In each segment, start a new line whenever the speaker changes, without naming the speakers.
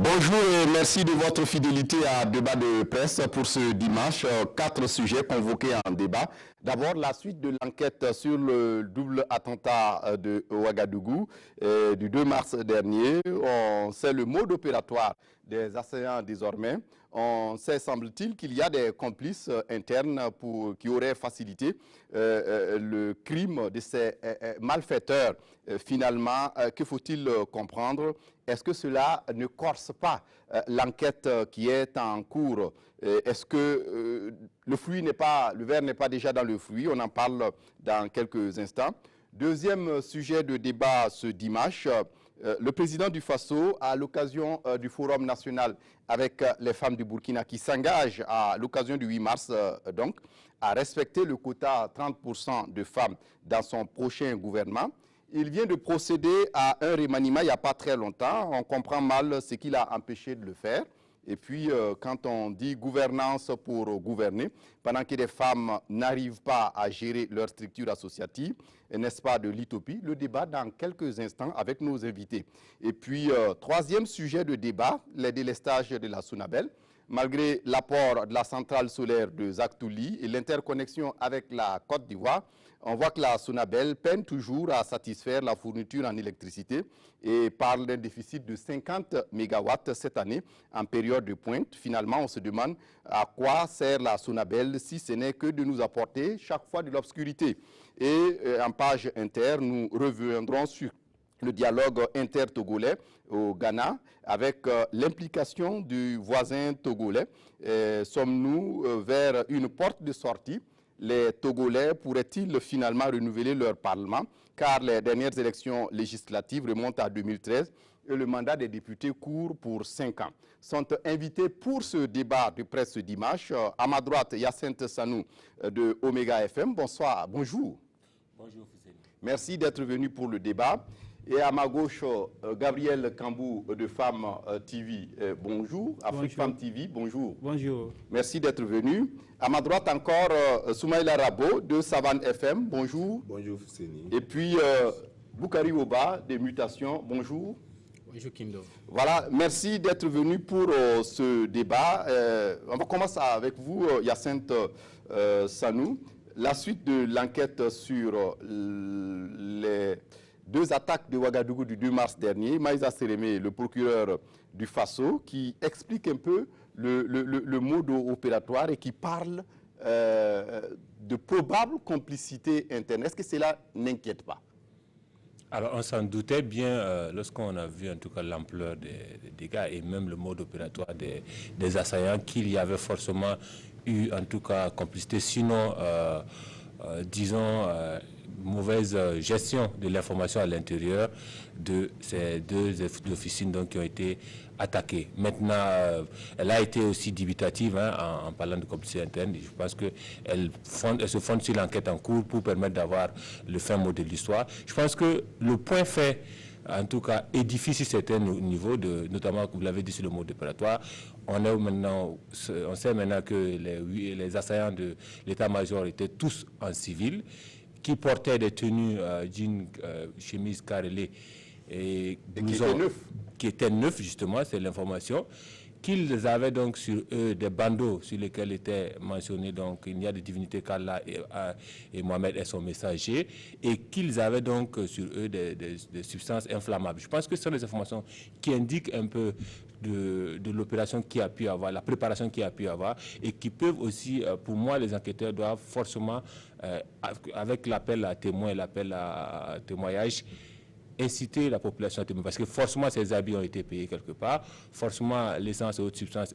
Bonjour et merci de votre fidélité à Débat de presse pour ce dimanche. 4 sujets convoqués en débat. D'abord, la suite de l'enquête sur le double attentat de Ouagadougou du 2 mars dernier. On sait le mode opératoire des assaillants désormais. On sait, semble-t-il, qu'il y a des complices internes qui auraient facilité le crime de ces malfaiteurs. Finalement, que faut-il comprendre? Est-ce que cela ne corse pas l'enquête qui est en cours? Est-ce que le verre n'est pas déjà dans le fruit? On en parle dans quelques instants. Deuxième sujet de débat ce dimanche, le président du Faso, à l'occasion du Forum national avec les femmes du Burkina qui s'engagent à l'occasion du 8 mars, donc, à respecter le quota 30% de femmes dans son prochain gouvernement. Il vient de procéder à un remaniement il n'y a pas très longtemps. On comprend mal ce qui l'a empêché de le faire. Et puis, quand on dit gouvernance pour gouverner, pendant que les femmes n'arrivent pas à gérer leur structure associative, n'est-ce pas de l'utopie? Le débat dans quelques instants avec nos invités. Et puis, troisième sujet de débat, les délestages de la Sonabel. Malgré l'apport de la centrale solaire de Zaktouli et l'interconnexion avec la Côte d'Ivoire, on voit que la Sonabel peine toujours à satisfaire la fourniture en électricité et parle d'un déficit de 50 mégawatts cette année en période de pointe. Finalement, on se demande à quoi sert la Sonabel si ce n'est que de nous apporter chaque fois de l'obscurité. Et en page inter, nous reviendrons sur le dialogue inter-togolais au Ghana avec l'implication du voisin togolais. Sommes-nous vers une porte de sortie? Les Togolais pourraient-ils finalement renouveler leur parlement? Car les dernières élections législatives remontent à 2013 et le mandat des députés court pour 5 ans. Sont invités pour ce débat de presse ce dimanche. À ma droite, Yacinthe Sanou de Omega FM. Bonsoir, bonjour.
Bonjour Fousseni.
Merci d'être venu pour le débat. Et à ma gauche, Gabriel Kambou de Femme TV, bonjour. Afrique Femme TV, bonjour.
Bonjour.
Merci d'être venu. À ma droite encore, Soumaïla Rabo de Savane FM, bonjour.
Bonjour Fousseni.
Et puis, Boukari Oba de Mutations, bonjour.
Bonjour Kimdo.
Voilà, merci d'être venu pour ce débat. On va commencer avec vous, Yacinthe Sanou. La suite de l'enquête sur les 2 attaques de Ouagadougou du 2 mars dernier, Maïsa Sérémé, le procureur du Faso, qui explique un peu le mode opératoire et qui parle de probable complicité interne. Est-ce que cela n'inquiète pas?
Alors, on s'en doutait bien lorsqu'on a vu en tout cas l'ampleur des dégâts et même le mode opératoire des assaillants qu'il y avait forcément eu en tout cas complicité, sinon, disons, mauvaise gestion de l'information à l'intérieur de ces 2 officines donc, qui ont été attaquées. Maintenant, elle a été aussi dubitative en parlant de complicité interne. Je pense qu'elle se fonde sur l'enquête en cours pour permettre d'avoir le fin mot de l'histoire. Je pense que le point fait, en tout cas, édifie sur certains niveaux, notamment, comme vous l'avez dit, sur le mode opératoire. On sait maintenant que les assaillants de l'état-major étaient tous en civil, qui portaient des tenues d'une chemise carrelée et qui étaient neufs, justement, c'est l'information, qu'ils avaient donc sur eux des bandeaux sur lesquels était mentionné donc il y a des divinités qu'Allah et Mohamed est son messager, et qu'ils avaient donc sur eux des substances inflammables. Je pense que ce sont des informations qui indiquent un peu de l'opération qui a pu avoir, la préparation qui a pu avoir, et qui peuvent aussi, pour moi, les enquêteurs doivent forcément, avec l'appel à témoins et l'appel à témoignage, inciter la population à témoigner, parce que forcément ces habits ont été payés quelque part, forcément l'essence et autres substances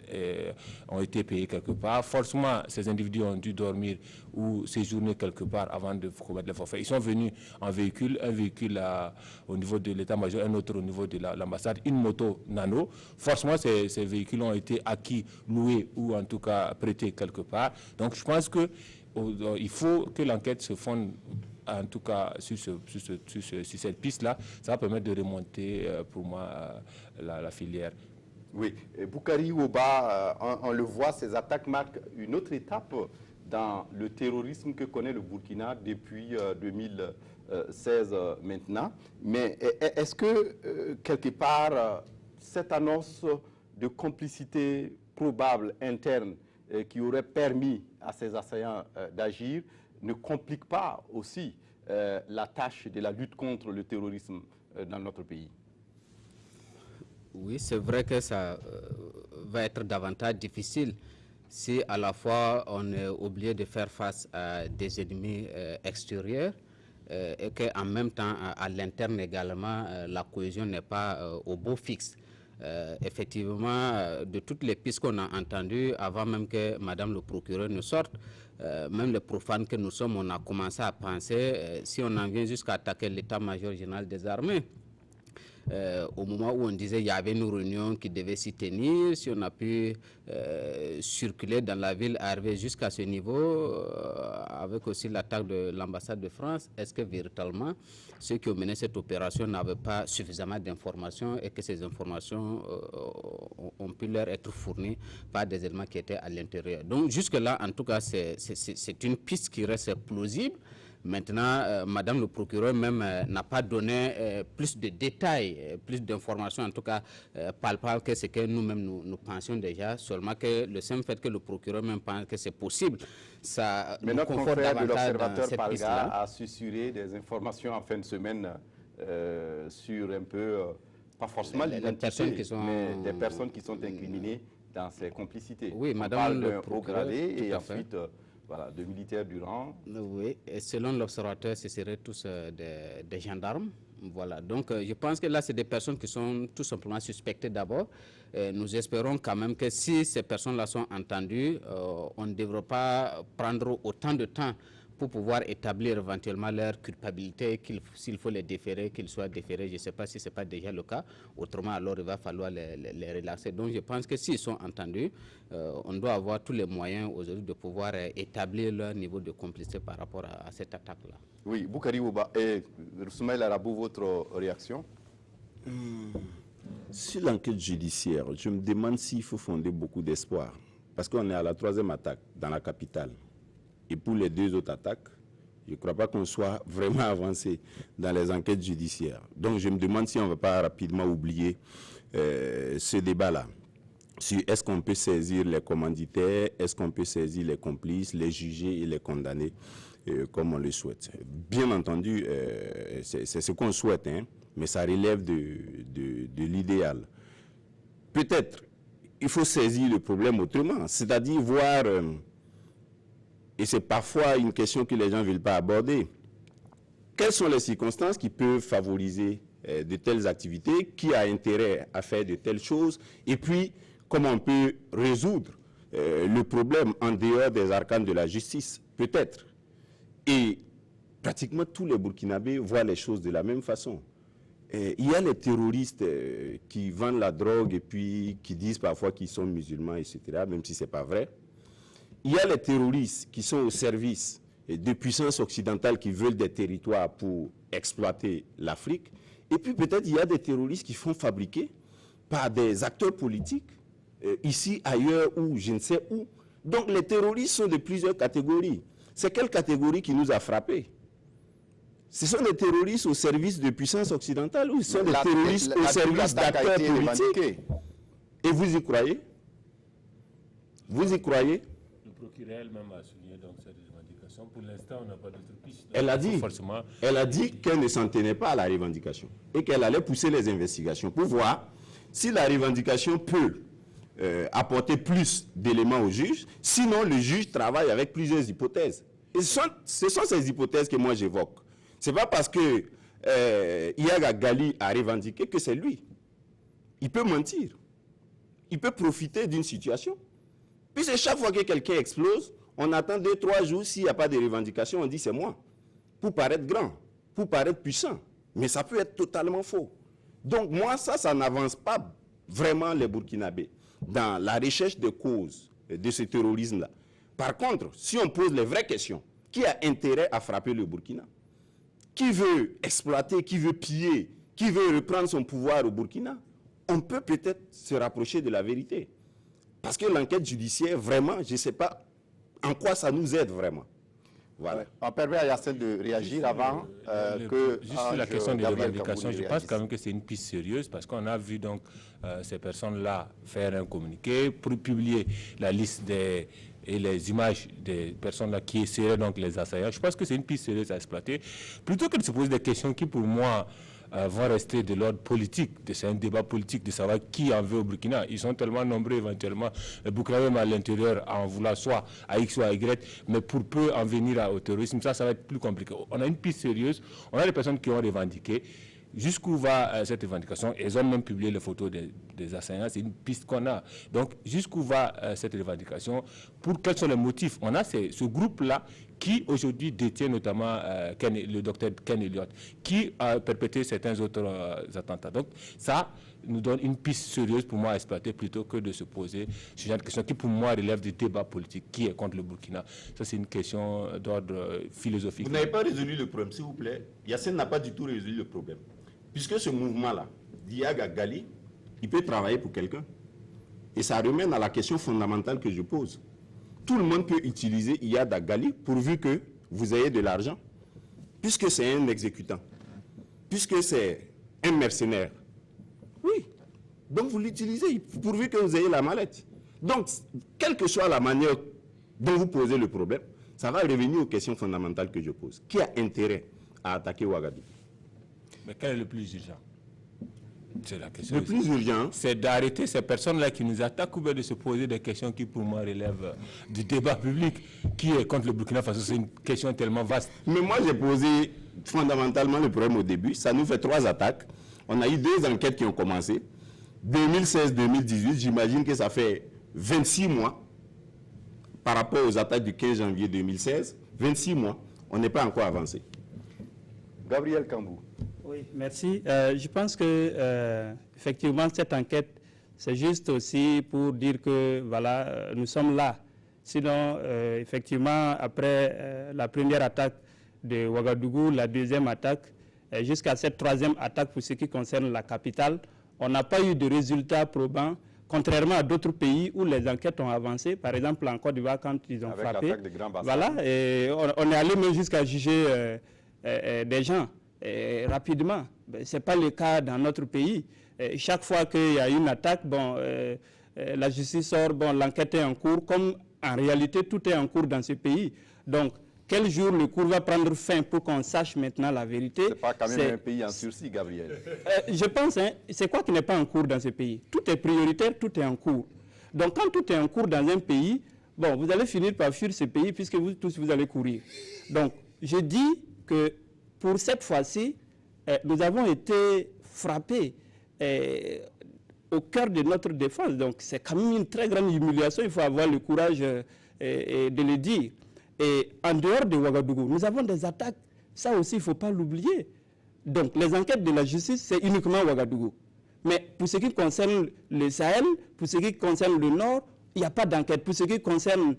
ont été payées quelque part, forcément ces individus ont dû dormir ou séjourner quelque part avant de commettre les forfaits. Ils sont venus en véhicule, un véhicule au niveau de l'état-major, un autre au niveau de l'ambassade, une moto nano. Forcément ces véhicules ont été acquis, loués ou en tout cas prêtés quelque part. Donc je pense que il faut que l'enquête se fonde en tout cas sur cette piste-là. Ça va permettre de remonter pour moi la filière.
Oui, Boukari Ouba, on le voit, ces attaques marquent une autre étape dans le terrorisme que connaît le Burkina depuis 2016 maintenant. Mais est-ce que, quelque part, cette annonce de complicité probable interne qui aurait permis à ces assaillants d'agir ne complique pas aussi la tâche de la lutte contre le terrorisme dans notre pays?
Oui, c'est vrai que ça va être davantage difficile si à la fois on est obligé de faire face à des ennemis extérieurs et qu'en même temps à l'interne également la cohésion n'est pas au beau fixe. Effectivement, de toutes les pistes qu'on a entendues, avant même que Madame le procureur ne sorte, même les profanes que nous sommes, on a commencé à penser, si on en vient jusqu'à attaquer l'état-major général des armées, au moment où on disait qu'il y avait une réunion qui devait s'y tenir, si on a pu circuler dans la ville, arriver jusqu'à ce niveau, avec aussi l'attaque de l'ambassade de France, est-ce que véritablement ceux qui ont mené cette opération n'avaient pas suffisamment d'informations et que ces informations ont pu leur être fournies par des éléments qui étaient à l'intérieur? Donc jusque-là, en tout cas, c'est une piste qui reste plausible. Maintenant, Madame le procureur même n'a pas donné plus de détails, plus d'informations, en tout cas palpables que ce que nous-mêmes nous pensions déjà, seulement que le simple fait que le procureur même pense que c'est possible, ça
mais
nous
notre
conforte
confrère de
davantage
l'Observateur
dans cette
Palga
piste-là.
a susurré des informations en fin de semaine sur un peu, pas forcément l'identité, mais des personnes qui sont incriminées dans ces complicités.
Oui,
on
Madame
parle
le
d'un haut
procureur,
gradé
tout
et
à fait.
ensuite voilà, de militaires du rang.
Oui, et selon l'observateur, ce seraient tous des gendarmes. Voilà, donc je pense que là, c'est des personnes qui sont tout simplement suspectées d'abord. Nous espérons quand même que si ces personnes-là sont entendues, on ne devrait pas prendre autant de temps pour pouvoir établir éventuellement leur culpabilité, s'il faut les déférer, qu'ils soient déférés. Je ne sais pas si ce n'est pas déjà le cas. Autrement, alors il va falloir les relaxer. Donc je pense que s'ils sont entendus, on doit avoir tous les moyens aujourd'hui de pouvoir établir leur niveau de complicité par rapport à cette attaque-là.
Oui, Boukari Ouba et Soumaïl Arabou, votre réaction?
Sur l'enquête judiciaire, je me demande s'il faut fonder beaucoup d'espoir. Parce qu'on est à la 3e attaque dans la capitale. Et pour les 2 autres attaques, je ne crois pas qu'on soit vraiment avancé dans les enquêtes judiciaires. Donc je me demande si on ne va pas rapidement oublier ce débat-là. Sur est-ce qu'on peut saisir les commanditaires, est-ce qu'on peut saisir les complices, les juger et les condamner comme on le souhaite. Bien entendu, c'est ce qu'on souhaite, hein, mais ça relève de l'idéal. Peut-être il faut saisir le problème autrement, c'est-à-dire voir... et c'est parfois une question que les gens ne veulent pas aborder. Quelles sont les circonstances qui peuvent favoriser de telles activités? Qui a intérêt à faire de telles choses? Et puis, comment on peut résoudre le problème en dehors des arcanes de la justice? Peut-être. Et pratiquement tous les Burkinabés voient les choses de la même façon. Il y a les terroristes qui vendent la drogue et puis qui disent parfois qu'ils sont musulmans, etc., même si ce n'est pas vrai. Il y a les terroristes qui sont au service de puissances occidentales qui veulent des territoires pour exploiter l'Afrique. Et puis peut-être il y a des terroristes qui font fabriquer par des acteurs politiques, ici, ailleurs ou je ne sais où. Donc les terroristes sont de plusieurs catégories. C'est quelle catégorie qui nous a frappés? Ce sont des terroristes au service de puissances occidentales ou ce sont des terroristes au service d'acteurs politiques? Et vous y croyez? Vous y croyez?
Le procureur elle-même a souligné donc cette revendication. Pour l'instant, on n'a pas d'autre piste.
Elle a dit qu'elle ne s'en tenait pas à la revendication et qu'elle allait pousser les investigations pour voir si la revendication peut apporter plus d'éléments au juge. Sinon, le juge travaille avec plusieurs hypothèses. Et ce sont ces hypothèses que moi j'évoque. Ce n'est pas parce que Yaga Gali a revendiqué que c'est lui. Il peut mentir. Il peut profiter d'une situation. Puis c'est chaque fois que quelqu'un explose, on attend 2-3 jours, s'il n'y a pas de revendication, on dit c'est moi. Pour paraître grand, pour paraître puissant. Mais ça peut être totalement faux. Donc moi, ça n'avance pas vraiment les Burkinabés dans la recherche de causes de ce terrorisme-là. Par contre, si on pose les vraies questions, qui a intérêt à frapper le Burkina? Qui veut exploiter, qui veut piller, qui veut reprendre son pouvoir au Burkina? On peut peut-être se rapprocher de la vérité. Parce que l'enquête judiciaire, vraiment, je ne sais pas en quoi ça nous aide vraiment. Voilà.
Ouais. On permet à Yacine de réagir avant que...
Juste sur la question des
Gabriel
revendications,
Kambouni
je pense quand même que c'est une piste sérieuse parce qu'on a vu donc ces personnes-là faire un communiqué pour publier la liste et les images des personnes-là qui seraient donc les assaillants. Je pense que c'est une piste sérieuse à exploiter. Plutôt que de se poser des questions qui, pour moi, vont rester de l'ordre politique, c'est un débat politique de savoir qui en veut au Burkina. Ils sont tellement nombreux éventuellement, le Burkina même à l'intérieur en vouloir soit à X ou à Y, mais pour peu en venir au terrorisme, ça va être plus compliqué. On a une piste sérieuse, on a des personnes qui ont revendiqué. Jusqu'où va cette revendication? Ils ont même publié les photos des assaillants, c'est une piste qu'on a. Donc, jusqu'où va cette revendication? Pour quels sont les motifs? On a ce groupe-là qui aujourd'hui détient notamment le docteur Ken Elliott, qui a perpétré certains autres attentats. Donc, ça nous donne une piste sérieuse pour moi à exploiter plutôt que de se poser ce genre de questions qui, pour moi, relève du débat politique. Qui est contre le Burkina? Ça, c'est une question d'ordre philosophique.
Vous n'avez pas résolu le problème, s'il vous plaît. Yacine n'a pas du tout résolu le problème. Puisque ce mouvement-là, Diaga Gali, il peut travailler pour quelqu'un. Et ça ramène à la question fondamentale que je pose. Tout le monde peut utiliser Iyad Gali pourvu que vous ayez de l'argent. Puisque c'est un exécutant. Puisque c'est un mercenaire. Oui. Donc vous l'utilisez pourvu que vous ayez la mallette. Donc, quelle que soit la manière dont vous posez le problème, ça va revenir aux questions fondamentales que je pose. Qui a intérêt à attaquer Ouagadougou?
Mais quel est le plus urgent? C'est la question.
Le plus urgent,
c'est d'arrêter ces personnes-là qui nous attaquent ou bien de se poser des questions qui, pour moi, relèvent du débat public. Qui est contre le Burkina Faso? C'est une question tellement vaste.
Mais moi, j'ai posé fondamentalement le problème au début. Ça nous fait 3 attaques. On a eu 2 enquêtes qui ont commencé. 2016-2018, j'imagine que ça fait 26 mois par rapport aux attaques du 15 janvier 2016. 26 mois, on n'est pas encore avancé.
Gabriel Kambou.
Oui, merci. Je pense que effectivement cette enquête, c'est juste aussi pour dire que voilà, nous sommes là. Sinon, effectivement, après la première attaque de Ouagadougou, la deuxième attaque, jusqu'à cette 3e attaque pour ce qui concerne la capitale, on n'a pas eu de résultats probants, contrairement à d'autres pays où les enquêtes ont avancé. Par exemple, en Côte d'Ivoire, quand ils ont frappé, voilà, et on est allé même jusqu'à juger des gens. Rapidement. Ce n'est pas le cas dans notre pays. Chaque fois qu'il y a une attaque, bon, la justice sort, bon, l'enquête est en cours, comme en réalité tout est en cours dans ce pays. Donc, quel jour le cours va prendre fin pour qu'on sache maintenant la vérité?
Ce n'est pas quand même un pays en sursis, Gabriel.
Je pense, hein, c'est quoi qui n'est pas en cours dans ce pays? Tout est prioritaire, tout est en cours. Donc, quand tout est en cours dans un pays, bon, vous allez finir par fuir ce pays puisque vous tous, vous allez courir. Donc, je dis que pour cette fois-ci, nous avons été frappés au cœur de notre défense. Donc, c'est quand même une très grande humiliation. Il faut avoir le courage de le dire. Et en dehors de Ouagadougou, nous avons des attaques. Ça aussi, il ne faut pas l'oublier. Donc, les enquêtes de la justice, c'est uniquement Ouagadougou. Mais pour ce qui concerne le Sahel, pour ce qui concerne le Nord, il n'y a pas d'enquête. Pour ce qui concerne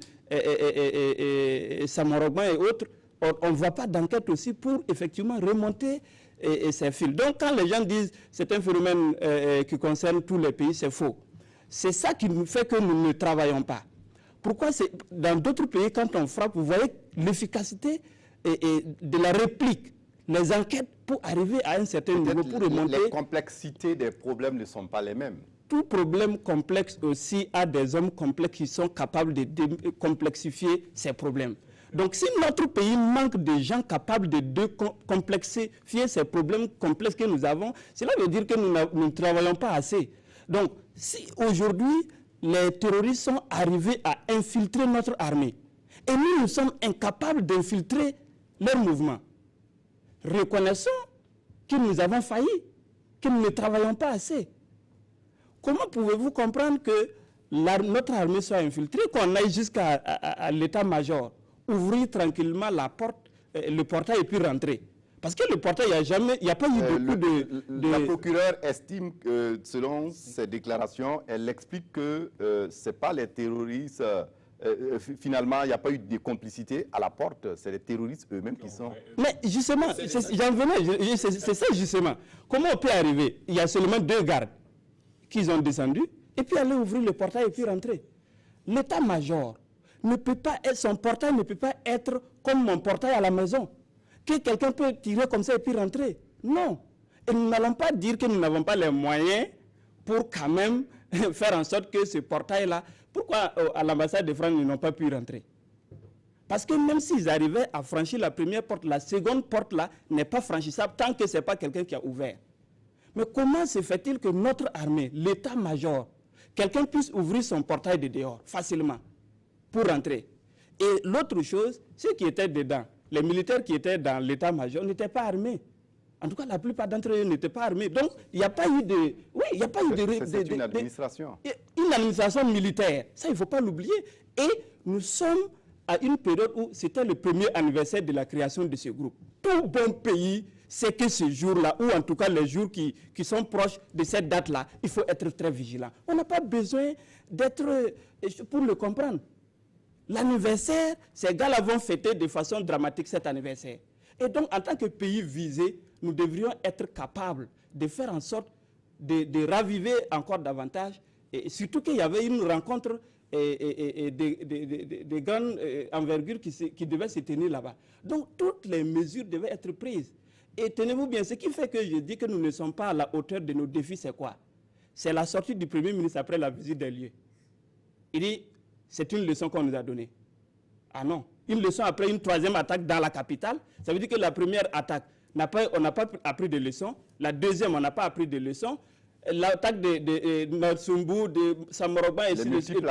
Samorogma et autres, on ne voit pas d'enquête aussi pour effectivement remonter ces fils. Donc quand les gens disent que c'est un phénomène qui concerne tous les pays, c'est faux. C'est ça qui nous fait que nous ne travaillons pas. Pourquoi dans d'autres pays, quand on frappe, vous voyez l'efficacité de la réplique, les enquêtes pour arriver à un certain niveau, pour remonter.
Les complexités des problèmes ne sont pas les mêmes.
Tout problème complexe aussi a des hommes complexes qui sont capables de complexifier ces problèmes. Donc, si notre pays manque de gens capables de complexifier ces problèmes complexes que nous avons, cela veut dire que nous ne travaillons pas assez. Donc, si aujourd'hui, les terroristes sont arrivés à infiltrer notre armée, et nous sommes incapables d'infiltrer leurs mouvements, reconnaissons que nous avons failli, que nous ne travaillons pas assez. Comment pouvez-vous comprendre que notre armée soit infiltrée, qu'on aille jusqu'à l'état-major, ouvrir tranquillement la porte, le portail et puis rentrer? Parce que le portail, il n'y a pas eu beaucoup de...
La procureure estime que, selon ses déclarations, elle explique que ce n'est pas les terroristes... finalement, il n'y a pas eu de complicité à la porte, c'est les terroristes eux-mêmes qui sont...
Mais justement, j'en venais, c'est ça justement. Comment on peut arriver? Il y a seulement 2 gardes qui ont descendu, et puis aller ouvrir le portail et puis rentrer. L'état-major ne peut pas être, son portail ne peut pas être comme mon portail à la maison. Que quelqu'un peut tirer comme ça et puis rentrer. Non. Et nous n'allons pas dire que nous n'avons pas les moyens pour quand même faire en sorte que ce portail-là, pourquoi à l'ambassade de France, ils n'ont pas pu rentrer? Parce que même s'ils arrivaient à franchir la première porte, la seconde porte-là n'est pas franchissable tant que ce n'est pas quelqu'un qui a ouvert. Mais comment se fait-il que notre armée, l'état-major, quelqu'un puisse ouvrir son portail de dehors facilement pour rentrer? Et l'autre chose, ceux qui étaient dedans, les militaires qui étaient dans l'état-major n'étaient pas armés. En tout cas, la plupart d'entre eux n'étaient pas armés. Donc, il n'y a pas eu de... Oui, il n'y a pas eu de...
C'est une administration.
Une administration militaire. Ça, il ne faut pas l'oublier. Et nous sommes à une période où c'était le premier anniversaire de la création de ce groupe. Tout bon pays sait que ce jour-là, ou en tout cas les jours qui sont proches de cette date-là, il faut être très vigilant. On n'a pas besoin d'être... pour le comprendre. L'anniversaire, ces gars-là vont fêter de façon dramatique cet anniversaire. Et donc, en tant que pays visé, nous devrions être capables de faire en sorte de raviver encore davantage. Et surtout qu'il y avait une rencontre de grande envergure qui devait se tenir là-bas. Donc, toutes les mesures devaient être prises. Et tenez-vous bien, ce qui fait que je dis que nous ne sommes pas à la hauteur de nos défis, c'est quoi? C'est la sortie du Premier ministre après la visite des lieux. Il dit, c'est une leçon qu'on nous a donnée. Ah non, une leçon après une troisième attaque dans la capitale, ça veut dire que la première attaque, on n'a pas appris de leçons. La deuxième, on n'a pas appris de leçons. L'attaque de Norsumbu, de Samoroba et les multiples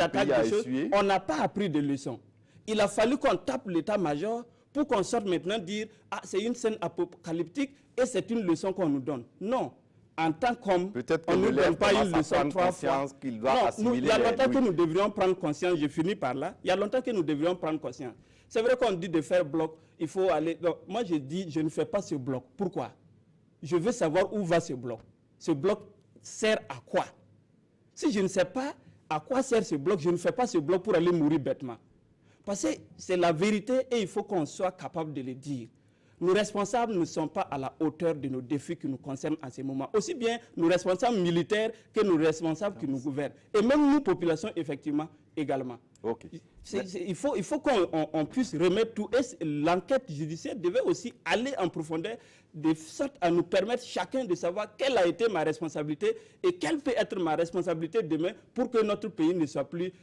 attaques de choses, on n'a pas appris de leçons. Il a fallu qu'on tape l'état-major pour qu'on sorte maintenant dire « Ah, c'est une scène apocalyptique et c'est une leçon qu'on nous donne. » Non. En tant qu'homme, on ne nous donne pas une leçon 3 fois. Il y a longtemps que nous devrions prendre conscience, je finis par là, il y a longtemps que nous devrions prendre conscience. C'est vrai qu'on dit de faire bloc, il faut aller... Donc, moi, je dis, je ne fais pas ce bloc. Pourquoi? Je veux savoir où va ce bloc. Ce bloc sert à quoi? Si je ne sais pas à quoi sert ce bloc, je ne fais pas ce bloc pour aller mourir bêtement. Parce que c'est la vérité et il faut qu'on soit capable de le dire. Nos responsables ne sont pas à la hauteur de nos défis qui nous concernent en ce moment. Aussi bien nos responsables militaires que nos responsables qui nous gouvernent. Et même nous, population, effectivement, également.
Okay.
Il faut qu'on puisse remettre tout. Et l'enquête judiciaire devait aussi aller en profondeur de sorte à nous permettre chacun de savoir quelle a été ma responsabilité et quelle peut être ma responsabilité demain pour que notre pays ne soit plus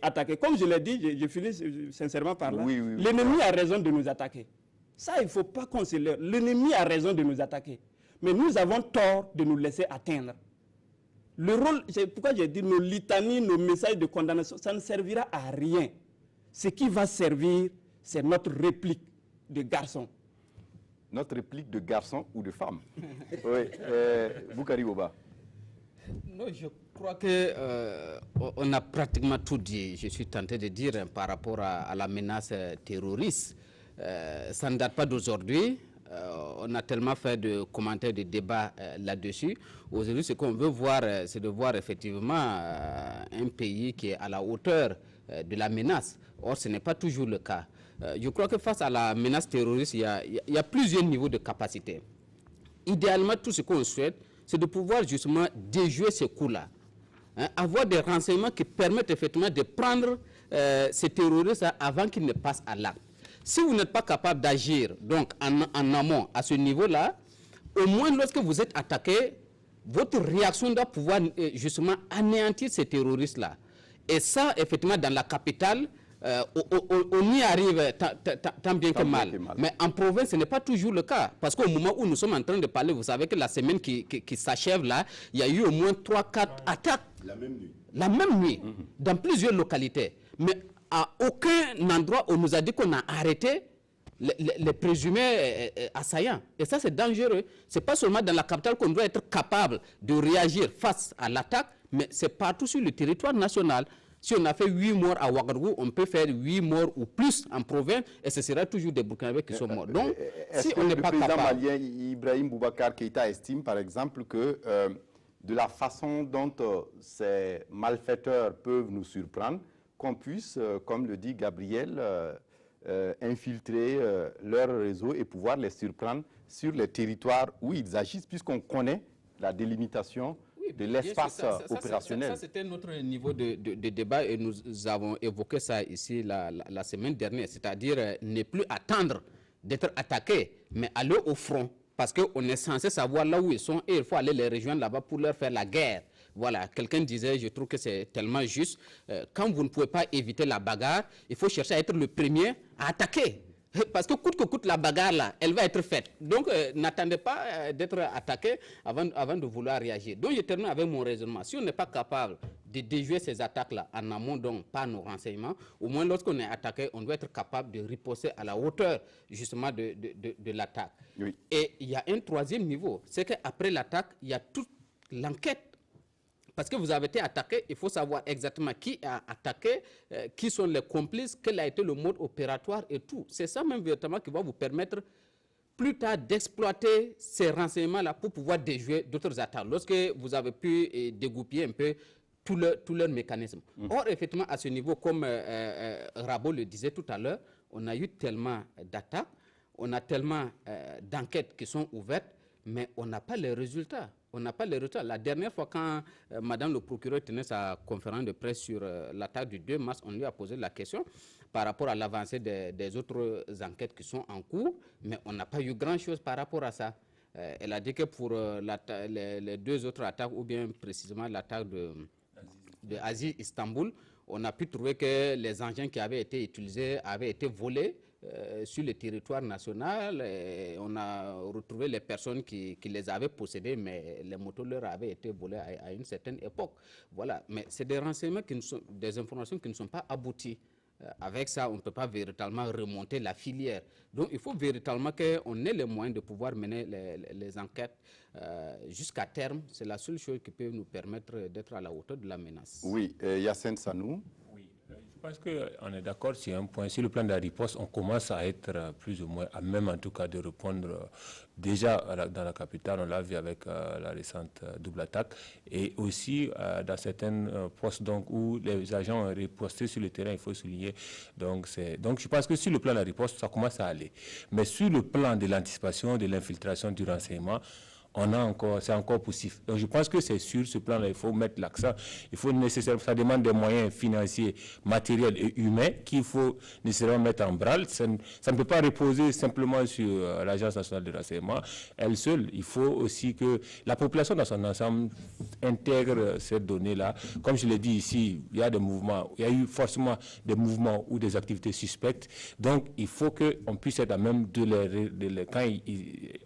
attaqué. Comme je l'ai dit, je finis sincèrement par là. Oui, l'ennemi a raison de nous attaquer. Ça, il ne faut pas qu'on se leurre. L'ennemi a raison de nous attaquer. Mais nous avons tort de nous laisser atteindre. Le rôle, c'est pourquoi j'ai dit nos litanies, nos messages de condamnation, ça ne servira à rien. Ce qui va servir, c'est notre réplique de garçon.
Notre réplique de garçon ou de femme. Oui, Boukari Oba.
Non, je crois qu'on a pratiquement tout dit. Je suis tenté de dire par rapport à la menace terroriste. Ça ne date pas d'aujourd'hui. On a tellement fait de commentaires, de débats là-dessus. Aujourd'hui, ce qu'on veut voir, c'est de voir effectivement un pays qui est à la hauteur de la menace. Or, ce n'est pas toujours le cas. Je crois que face à la menace terroriste, il y a plusieurs niveaux de capacité. Idéalement, tout ce qu'on souhaite, c'est de pouvoir justement déjouer ces coups-là. Hein, avoir des renseignements qui permettent effectivement de prendre ces terroristes avant qu'ils ne passent à l'acte. Si vous n'êtes pas capable d'agir donc en amont à ce niveau-là, au moins lorsque vous êtes attaqué, votre réaction doit pouvoir justement anéantir ces terroristes-là. Et ça, effectivement, dans la capitale, on y arrive tant bien que mal. Mais en province, ce n'est pas toujours le cas. Parce qu'au moment où nous sommes en train de parler, vous savez que la semaine qui s'achève là, il y a eu au moins 3-4 attaques. La même nuit. La même nuit, dans plusieurs localités. Mais à aucun endroit on nous a dit qu'on a arrêté les présumés assaillants. Et ça, c'est dangereux. Ce n'est pas seulement dans la capitale qu'on doit être capable de réagir face à l'attaque, mais c'est partout sur le territoire national. Si on a fait 8 morts à Ouagadougou, on peut faire 8 morts ou plus en province, et ce sera toujours des Burkinabés qui sont morts. Donc, si on n'est pas capable...
Le président malien Ibrahim Boubacar Keïta estime, par exemple, que de la façon dont ces malfaiteurs peuvent nous surprendre, qu'on puisse, comme le dit Gabriel, infiltrer leur réseau et pouvoir les surprendre sur les territoires où ils agissent, puisqu'on connaît la délimitation de
bien sûr,
l'espace opérationnel.
Ça, c'était notre niveau de débat et nous avons évoqué ça ici la semaine dernière, c'est-à-dire ne plus attendre d'être attaqué, mais aller au front, parce qu'on est censé savoir là où ils sont et il faut aller les rejoindre là-bas pour leur faire la guerre. Voilà, quelqu'un disait, je trouve que c'est tellement juste, quand vous ne pouvez pas éviter la bagarre, il faut chercher à être le premier à attaquer. Parce que coûte la bagarre là, elle va être faite. Donc n'attendez pas d'être attaqué avant de vouloir réagir. Donc je termine avec mon raisonnement. Si on n'est pas capable de déjouer ces attaques là en amont, donc par nos renseignements, au moins lorsqu'on est attaqué, on doit être capable de riposter à la hauteur justement de l'attaque.
Oui.
Et il y a un troisième niveau, c'est qu'après l'attaque, il y a toute l'enquête. Parce que vous avez été attaqué, il faut savoir exactement qui a attaqué, qui sont les complices, quel a été le mode opératoire et tout. C'est ça même véritablement qui va vous permettre plus tard d'exploiter ces renseignements-là pour pouvoir déjouer d'autres attaques. Lorsque vous avez pu dégoupiller un peu tout leur mécanisme. Or, effectivement, à ce niveau, comme Rabo le disait tout à l'heure, on a eu tellement d'attaques, on a tellement d'enquêtes qui sont ouvertes, mais on n'a pas les résultats. On n'a pas les résultats. La dernière fois, quand Madame le procureur tenait sa conférence de presse sur l'attaque du 2 mars, on lui a posé la question par rapport à l'avancée des autres enquêtes qui sont en cours, mais on n'a pas eu grand-chose par rapport à ça. Elle a dit que pour les deux autres attaques, ou bien précisément l'attaque de Aziz Istanbul, on a pu trouver que les engins qui avaient été utilisés avaient été volés sur le territoire national. On a retrouvé les personnes qui les avaient possédés, mais les motos leur avaient été volées à une certaine époque. Voilà. Mais c'est des renseignements, des informations qui ne sont pas abouties. Avec ça, on ne peut pas véritablement remonter la filière. Donc, il faut véritablement qu'on ait les moyens de pouvoir mener les enquêtes jusqu'à terme. C'est la seule chose qui peut nous permettre d'être à la hauteur de la menace.
Oui, Yassine Sanou.
Oui, je pense qu'on est d'accord sur un point. Sur le plan de la riposte, on commence à être plus ou moins, à même en tout cas de répondre déjà dans la capitale, on l'a vu avec la récente double attaque, et aussi dans certaines postes donc, où les agents ont riposté sur le terrain, il faut souligner. Donc je pense que sur le plan de la riposte, ça commence à aller. Mais sur le plan de l'anticipation, de l'infiltration, du renseignement, c'est encore possible. Donc je pense que c'est sur ce plan-là, il faut mettre l'accent. Il faut nécessairement, ça demande des moyens financiers, matériels et humains qu'il faut nécessairement mettre en branle. Ça ne peut pas reposer simplement sur l'Agence nationale de renseignement. Elle seule, il faut aussi que la population dans son ensemble intègre ces données-là. Comme je l'ai dit ici, il y a des mouvements, il y a eu forcément des mouvements ou des activités suspectes. Donc il faut qu'on puisse être à même quand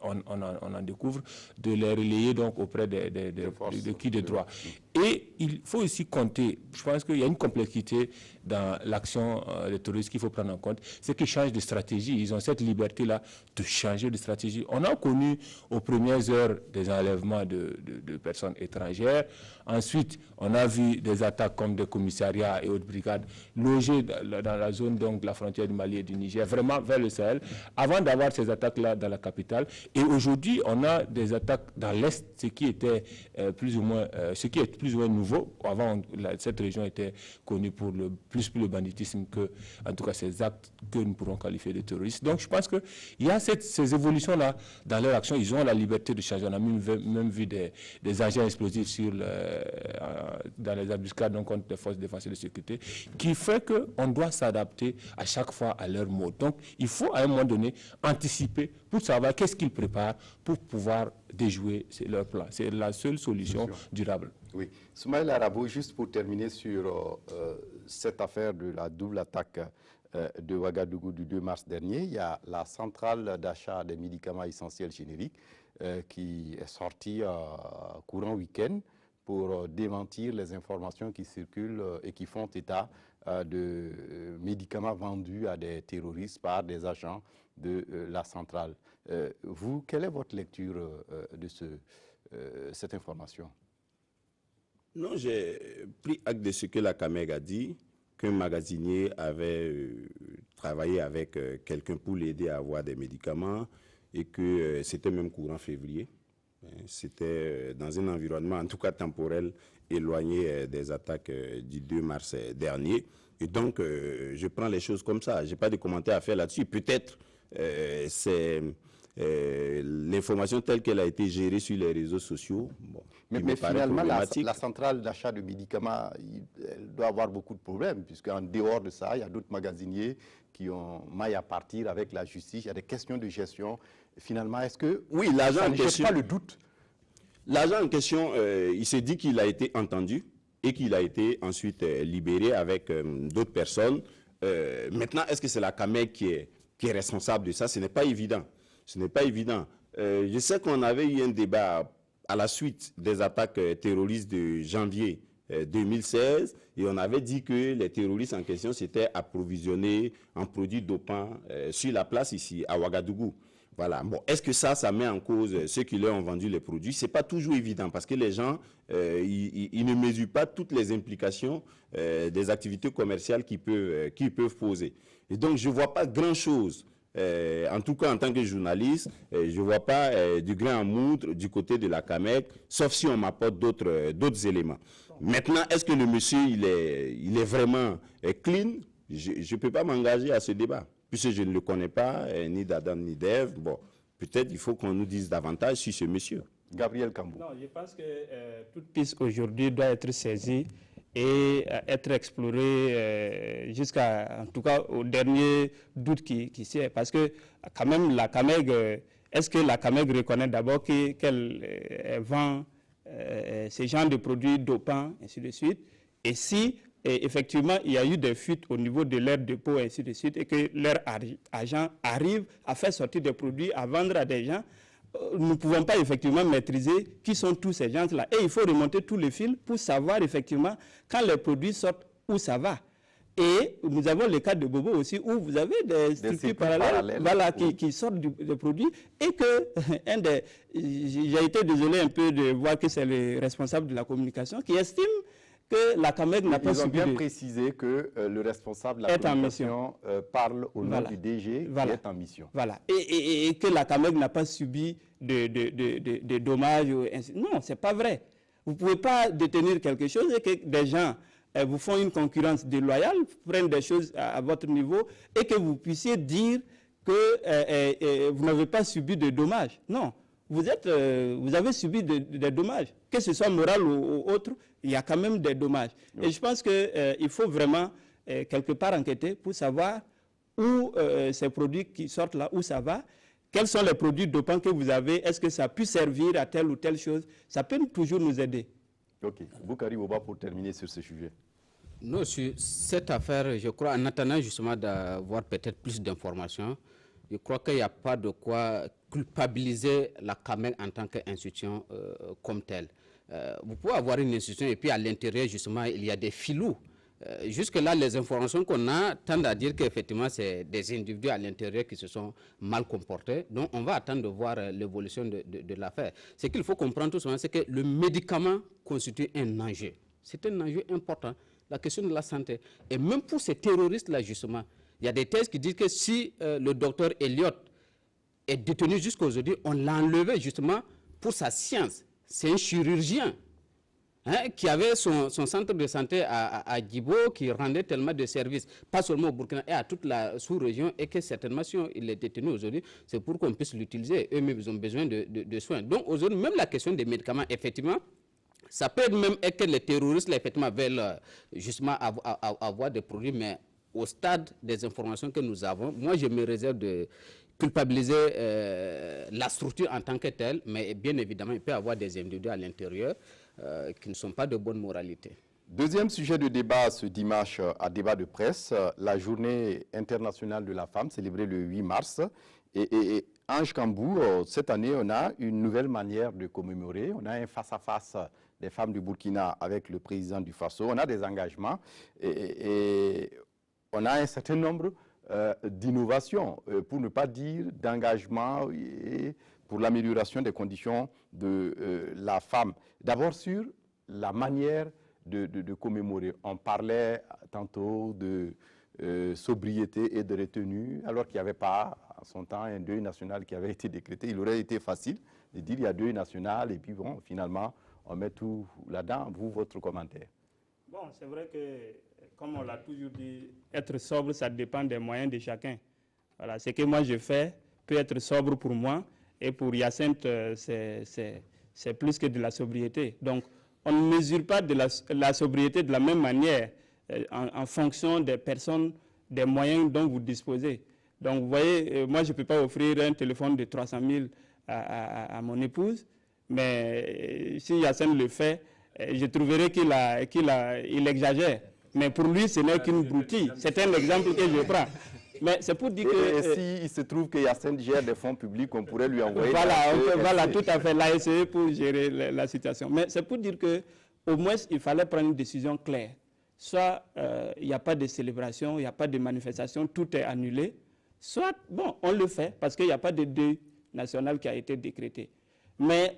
on en découvre, de les relayer donc auprès de qui de droit. Et il faut aussi compter, je pense qu'il y a une complexité dans l'action des terroristes qu'il faut prendre en compte, c'est qu'ils changent de stratégie. Ils ont cette liberté-là de changer de stratégie. On a connu aux premières heures des enlèvements de personnes étrangères. Ensuite, on a vu des attaques comme des commissariats et autres brigades logées dans la zone donc, de la frontière du Mali et du Niger, vraiment vers le Sahel, avant d'avoir ces attaques-là dans la capitale. Et aujourd'hui, on a des attaques dans l'Est, ce qui est plus ou moins nouveau. Avant, cette région était connue pour plus le banditisme que, en tout cas, ces actes que nous pourrons qualifier de terroristes. Donc, je pense qu'il y a ces évolutions-là dans leur action. Ils ont la liberté de changer. On a même vu des agents explosifs dans les embuscades contre les forces de défense et de sécurité, qui fait qu'on doit s'adapter à chaque fois à leur mode. Donc, il faut à un moment donné anticiper pour savoir qu'est-ce qu'ils préparent pour pouvoir déjouer leur plan. C'est la seule solution durable.
Oui. Soumaïla Rabo, juste pour terminer sur cette affaire de la double attaque de Ouagadougou du 2 mars dernier, il y a la centrale d'achat des médicaments essentiels génériques qui est sortie courant week-end pour démentir les informations qui circulent et qui font état de médicaments vendus à des terroristes par des agents de la centrale. Vous, quelle est votre lecture de cette information?
Non, j'ai pris acte de ce que la CAMEG a dit, qu'un magasinier avait travaillé avec quelqu'un pour l'aider à avoir des médicaments et que c'était même courant février. C'était dans un environnement, en tout cas temporel, éloigné des attaques du 2 mars dernier. Et donc, je prends les choses comme ça. Je n'ai pas de commentaires à faire là-dessus. Peut-être c'est l'information telle qu'elle a été gérée sur les réseaux sociaux, bon,
mais finalement, la centrale d'achat de médicaments, elle doit avoir beaucoup de problèmes, puisqu'en dehors de ça, il y a d'autres magasiniers qui ont maille à partir avec la justice, il y a des questions de gestion. Finalement, est-ce que
l'agent
ça ne jette pas le doute?
L'agent en question, il s'est dit qu'il a été entendu et qu'il a été ensuite libéré avec d'autres personnes. Maintenant, est-ce que c'est la CAMEC qui est responsable de ça? Ce n'est pas évident. Ce n'est pas évident. Je sais qu'on avait eu un débat à la suite des attaques terroristes de janvier 2016 et on avait dit que les terroristes en question s'étaient approvisionnés en produits dopants sur la place ici, à Ouagadougou. Voilà. Bon, est-ce que ça met en cause ceux qui leur ont vendu les produits? Ce n'est pas toujours évident parce que les gens, ils ne mesurent pas toutes les implications des activités commerciales qu'ils peuvent poser. Et donc, je ne vois pas grand-chose. En tout cas, en tant que journaliste, je ne vois pas du grain à moudre du côté de la CAMEC, sauf si on m'apporte d'autres éléments. Maintenant, est-ce que le monsieur, il est vraiment clean? Je ne peux pas m'engager à ce débat, puisque je ne le connais pas, ni d'Adam ni d'Ève. Bon, peut-être il faut qu'on nous dise davantage sur ce monsieur.
Gabriel Cambou.
Non, je pense que toute piste aujourd'hui doit être saisie et être explorée jusqu'à, en tout cas, au dernier doute qui s'y est. Parce que, quand même, la CAMEG, est-ce que la CAMEG reconnaît d'abord qu'elle vend ces genres de produits dopants, ainsi de suite? Et si, effectivement, il y a eu des fuites au niveau de leur dépôt, ainsi de suite, et que leurs agents arrivent à faire sortir des produits, à vendre à des gens, nous ne pouvons pas effectivement maîtriser qui sont tous ces gens-là. Et il faut remonter tous les fils pour savoir effectivement quand les produits sortent, où ça va. Et nous avons le cas de Bobo aussi, où vous avez des structures parallèles voilà, oui, qui sortent des produits. Et que, j'ai été désolé un peu de voir que c'est le responsable de la communication qui estime que la CAMEG n'a pas subi.
Ils ont bien précisé que le responsable de la communication parle au nom du DG qui est en mission.
Voilà. Et que la CAMEG n'a pas subi de dommages. Non, ce n'est pas vrai. Vous ne pouvez pas détenir quelque chose et que des gens vous font une concurrence déloyale, prennent des choses à votre niveau et que vous puissiez dire que vous n'avez pas subi de dommages. Non. Vous avez subi des dommages, que ce soit moral ou autre, il y a quand même des dommages. Oui. Et je pense qu'il faut vraiment quelque part enquêter pour savoir où ces produits qui sortent là, où ça va, quels sont les produits dopants que vous avez, est-ce que ça peut servir à telle ou telle chose, ça peut toujours nous aider.
Ok. Boukari Boba, pour terminer sur ce sujet.
Non, sur cette affaire, je crois, en attendant justement d'avoir peut-être plus d'informations, je crois qu'il n'y a pas de quoi culpabiliser la CAMEG en tant qu'institution comme telle. Vous pouvez avoir une institution et puis à l'intérieur, justement, il y a des filous. Jusque-là, les informations qu'on a tendent à dire qu'effectivement, c'est des individus à l'intérieur qui se sont mal comportés. Donc, on va attendre de voir l'évolution de l'affaire. Ce qu'il faut comprendre tout simplement, c'est que le médicament constitue un enjeu. C'est un enjeu important, la question de la santé. Et même pour ces terroristes-là, justement, il y a des thèses qui disent que si le docteur Elliott est détenu jusqu'à aujourd'hui, on l'a enlevé justement pour sa science. C'est un chirurgien qui avait son centre de santé à Djibo, qui rendait tellement de services, pas seulement au Burkina et à toute la sous-région, et que certainement si il est détenu aujourd'hui, c'est pour qu'on puisse l'utiliser. Eux-mêmes, ils ont besoin de soins. Donc aujourd'hui, même la question des médicaments, effectivement, ça peut même être que les terroristes, là, effectivement, veulent justement avoir des produits, mais au stade des informations que nous avons, moi, je me réserve de culpabiliser la structure en tant que telle, mais bien évidemment, il peut y avoir des individus à l'intérieur qui ne sont pas de bonne moralité.
Deuxième sujet de débat ce dimanche à débat de presse, la journée internationale de la femme célébrée le 8 mars. Et Ange Kambou, cette année, on a une nouvelle manière de commémorer. On a un face-à-face des femmes du Burkina avec le président du Faso. On a des engagements et on a un certain nombre d'innovations, pour ne pas dire d'engagement pour l'amélioration des conditions de la femme. D'abord sur la manière de commémorer. On parlait tantôt de sobriété et de retenue, alors qu'il n'y avait pas, en son temps, un deuil national qui avait été décrété. Il aurait été facile de dire il y a deuil national et puis bon, finalement, on met tout là-dedans. Vous, votre commentaire?
Bon, c'est vrai que, comme on l'a toujours dit, être sobre, ça dépend des moyens de chacun. Voilà, ce que moi je fais peut être sobre pour moi, et pour Hyacinthe, c'est plus que de la sobriété. Donc, on ne mesure pas de la sobriété de la même manière en fonction des personnes, des moyens dont vous disposez. Donc, vous voyez, moi, je ne peux pas offrir un téléphone de 300 000 à mon épouse, mais si Hyacinthe le fait, je trouverai qu'il exagère. Mais pour lui, ce n'est qu'une broutille. C'est un exemple que je prends. Mais c'est pour dire que...
Et s'il se trouve que Hyacinthe gère des fonds publics, on pourrait lui envoyer...
Voilà, tout à fait, l'ASE pour gérer la situation. Mais c'est pour dire qu'au moins, il fallait prendre une décision claire. Soit il n'y a pas de célébration, il n'y a pas de manifestation, tout est annulé. Soit, bon, on le fait parce qu'il n'y a pas de deuil national qui a été décrété. Mais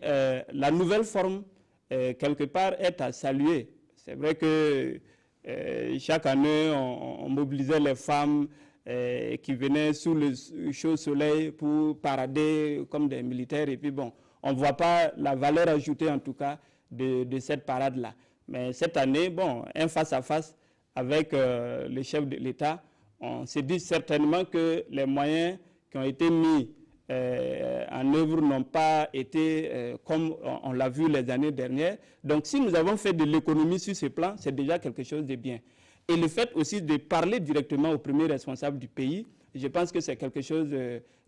la nouvelle forme, quelque part, est à saluer. C'est vrai que chaque année, on mobilisait les femmes qui venaient sous le chaud soleil pour parader comme des militaires. Et puis bon, on ne voit pas la valeur ajoutée en tout cas de cette parade-là. Mais cette année, bon, un face-à-face avec le chef de l'État, on s'est dit certainement que les moyens qui ont été mis en œuvre n'ont pas été comme on l'a vu les années dernières. Donc si nous avons fait de l'économie sur ce plan, c'est déjà quelque chose de bien. Et le fait aussi de parler directement au premier responsable du pays, je pense que c'est quelque chose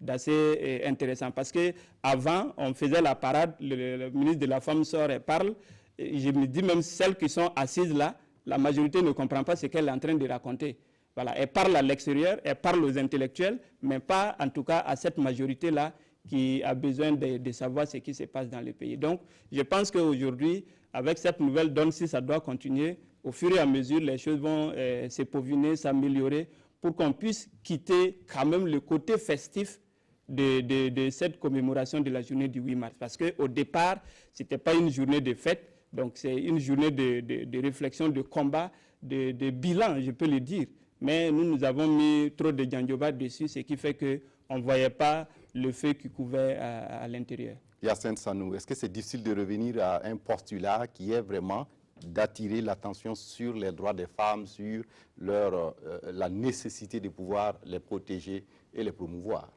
d'assez intéressant. Parce qu'avant, on faisait la parade, le ministre de la Femme sort et parle. Et je me dis même celles qui sont assises là, la majorité ne comprend pas ce qu'elle est en train de raconter. Voilà, elle parle à l'extérieur, elle parle aux intellectuels, mais pas en tout cas à cette majorité-là qui a besoin de savoir ce qui se passe dans le pays. Donc, je pense qu'aujourd'hui, avec cette nouvelle donne, si ça doit continuer, au fur et à mesure, les choses vont se peaufiner, s'améliorer, pour qu'on puisse quitter quand même le côté festif de cette commémoration de la journée du 8 mars. Parce qu'au départ, ce n'était pas une journée de fête, donc c'est une journée de réflexion, de combat, de bilan, je peux le dire. Mais nous avons mis trop de djandjoba dessus, ce qui fait qu'on ne voyait pas le feu qui couvait à l'intérieur.
Hyacinthe Sanou, est-ce que c'est difficile de revenir à un postulat qui est vraiment d'attirer l'attention sur les droits des femmes, sur la nécessité de pouvoir les protéger et les promouvoir?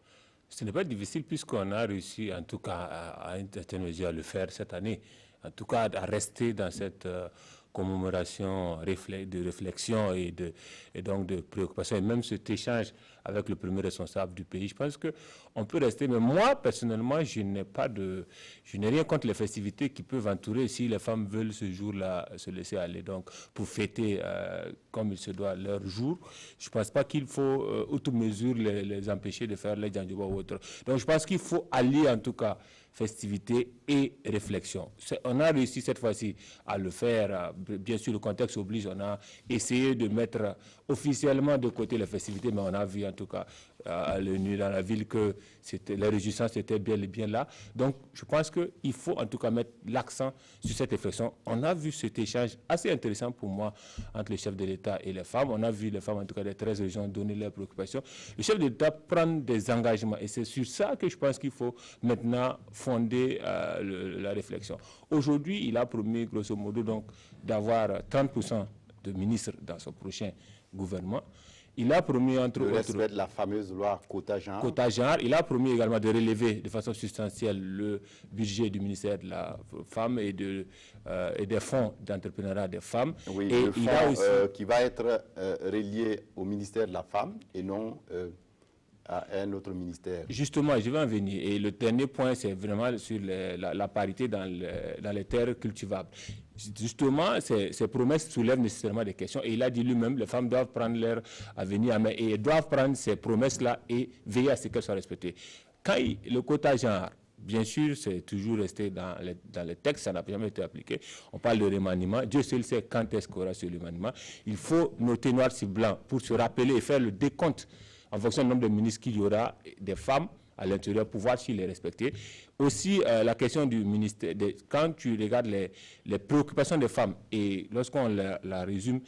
Ce n'est pas difficile puisqu'on a réussi en tout cas à une certaine mesure à le faire cette année. En tout cas à rester dans cette commémoration de réflexion et donc de préoccupation. Et même cet échange avec le premier responsable du pays, je pense qu'on peut rester. Mais moi, personnellement, je n'ai rien contre les festivités qui peuvent entourer si les femmes veulent ce jour-là se laisser aller. Donc, pour fêter comme il se doit leur jour, je ne pense pas qu'il faut, outre mesure, les empêcher de faire les djandjoba ou autre. Donc, je pense qu'il faut allier en tout cas festivité et réflexion. On a réussi cette fois-ci à le faire. Bien sûr, le contexte oblige. On a essayé de mettre officiellement de côté les festivités, mais on a vu en tout cas à l'ONU dans la ville que la réjouissance était bien et bien là. Donc, je pense qu'il faut en tout cas mettre l'accent sur cette réflexion. On a vu cet échange assez intéressant pour moi entre le chef de l'État et les femmes. On a vu les femmes, en tout cas des 13 régions, donner leurs préoccupations. Le chef de l'État prend des engagements et c'est sur ça que je pense qu'il faut maintenant fonder la réflexion. Aujourd'hui, il a promis, grosso modo, donc, d'avoir 30% de ministres dans son prochain gouvernement. Il a promis, entre autres,
respect de la fameuse loi quota genre.
Quota genre. Il a promis également de relever de façon substantielle le budget du ministère de la Femme et des fonds d'entrepreneuriat des femmes.
Oui,
et
le fonds aussi qui va être relié au ministère de la Femme et non à un autre ministère.
Justement, je vais en venir. Et le dernier point, c'est vraiment sur la parité dans les terres cultivables. Justement, ces promesses soulèvent nécessairement des questions. Et il a dit lui-même, les femmes doivent prendre leur avenir en main et doivent prendre ces promesses-là et veiller à ce qu'elles soient respectées. Quand le quota genre, bien sûr, c'est toujours resté dans les textes, ça n'a jamais été appliqué. On parle de remaniement. Dieu seul sait quand est-ce qu'il y aura ce remaniement. Il faut noter noir sur blanc pour se rappeler et faire le décompte en fonction du nombre de ministres qu'il y aura des femmes à l'intérieur pour voir s'il est respecté. Aussi, la question du ministère, quand tu regardes les préoccupations des femmes et lorsqu'on la résume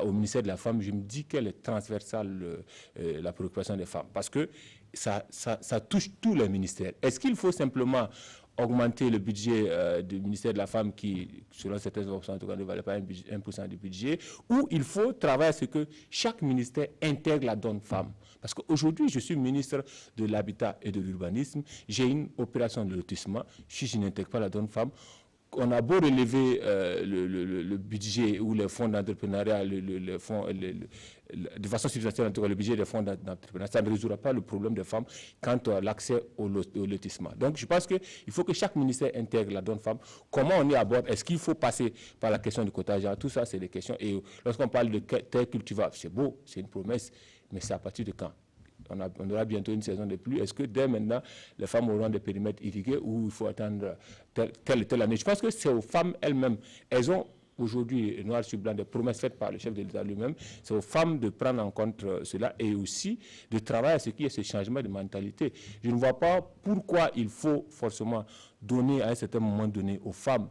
au ministère de la Femme, je me dis qu'elle est transversale, la préoccupation des femmes, parce que ça touche tous les ministères. Est-ce qu'il faut simplement augmenter le budget du ministère de la Femme qui, selon certaines options, en tout cas, ne valait pas 1% du budget, ou il faut travailler à ce que chaque ministère intègre la donne femme. Parce qu'aujourd'hui, je suis ministre de l'Habitat et de l'Urbanisme, j'ai une opération de lotissement, si je n'intègre pas la donne femme, on a beau relever le budget ou les fonds d'entrepreneuriat, de façon substantielle, en tout cas, le budget des fonds d'entrepreneuriat, ça ne résoudra pas le problème des femmes quant à l'accès au lotissement. Donc, je pense qu'il faut que chaque ministère intègre la donne femme. Comment on y aborde? Est-ce qu'il faut passer par la question du quota? Tout ça, c'est des questions. Et lorsqu'on parle de terre cultivable, c'est beau, c'est une promesse, mais c'est à partir de quand? On aura bientôt une saison de pluie. Est-ce que dès maintenant, les femmes auront des périmètres irrigués ou il faut attendre telle et telle année? Je pense que c'est aux femmes elles-mêmes. Elles ont aujourd'hui, noir sur blanc, des promesses faites par le chef de l'État lui-même. C'est aux femmes de prendre en compte cela et aussi de travailler à ce qu'il y ait ce changement de mentalité. Je ne vois pas pourquoi il faut forcément donner à un certain moment donné aux femmes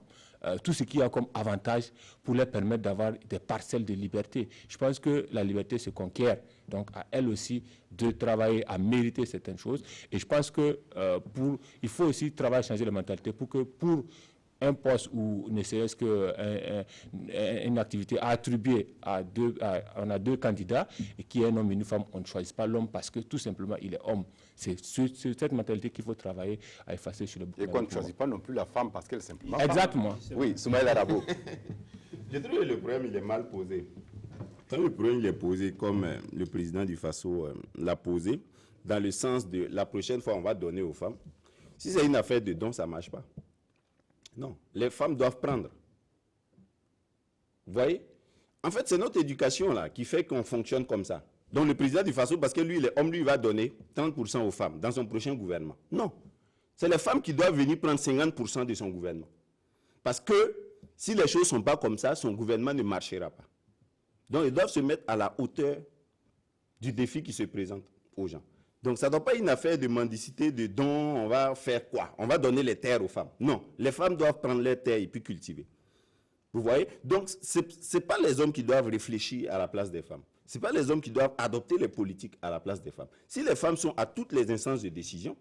tout ce qu'il y a comme avantage pour leur permettre d'avoir des parcelles de liberté. Je pense que la liberté se conquiert, donc à elle aussi de travailler à mériter certaines choses. Et je pense que il faut aussi travailler à changer la mentalité pour que pour un poste ou ne serait-ce qu'une activité attribuée on a deux candidats et qui est un homme et une femme, on ne choisit pas l'homme parce que tout simplement il est homme. C'est cette mentalité qu'il faut travailler à effacer sur le bout.
Et qu'on ne choisit pas non plus la femme parce qu'elle est simplement
exactement.
Femme. Oui, Soumaïla Rabo.
Je trouve que le problème il est mal posé. Quand le problème il est posé comme le président du FASO l'a posé, dans le sens de la prochaine fois on va donner aux femmes, si c'est une affaire de don, ça ne marche pas. Non, les femmes doivent prendre. Vous voyez? En fait, c'est notre éducation là qui fait qu'on fonctionne comme ça. Donc le président du FASO, parce que lui, il est homme, lui, il va donner 30% aux femmes dans son prochain gouvernement. Non, c'est les femmes qui doivent venir prendre 50% de son gouvernement. Parce que si les choses ne sont pas comme ça, son gouvernement ne marchera pas. Donc ils doivent se mettre à la hauteur du défi qui se présente aux gens. Donc, ça ne doit pas être une affaire de mendicité, de don, on va faire quoi? On va donner les terres aux femmes. Non, les femmes doivent prendre les terres et puis cultiver. Vous voyez? Donc, ce n'est pas les hommes qui doivent réfléchir à la place des femmes. Ce n'est pas les hommes qui doivent adopter les politiques à la place des femmes. Si les femmes sont à toutes les instances de décision,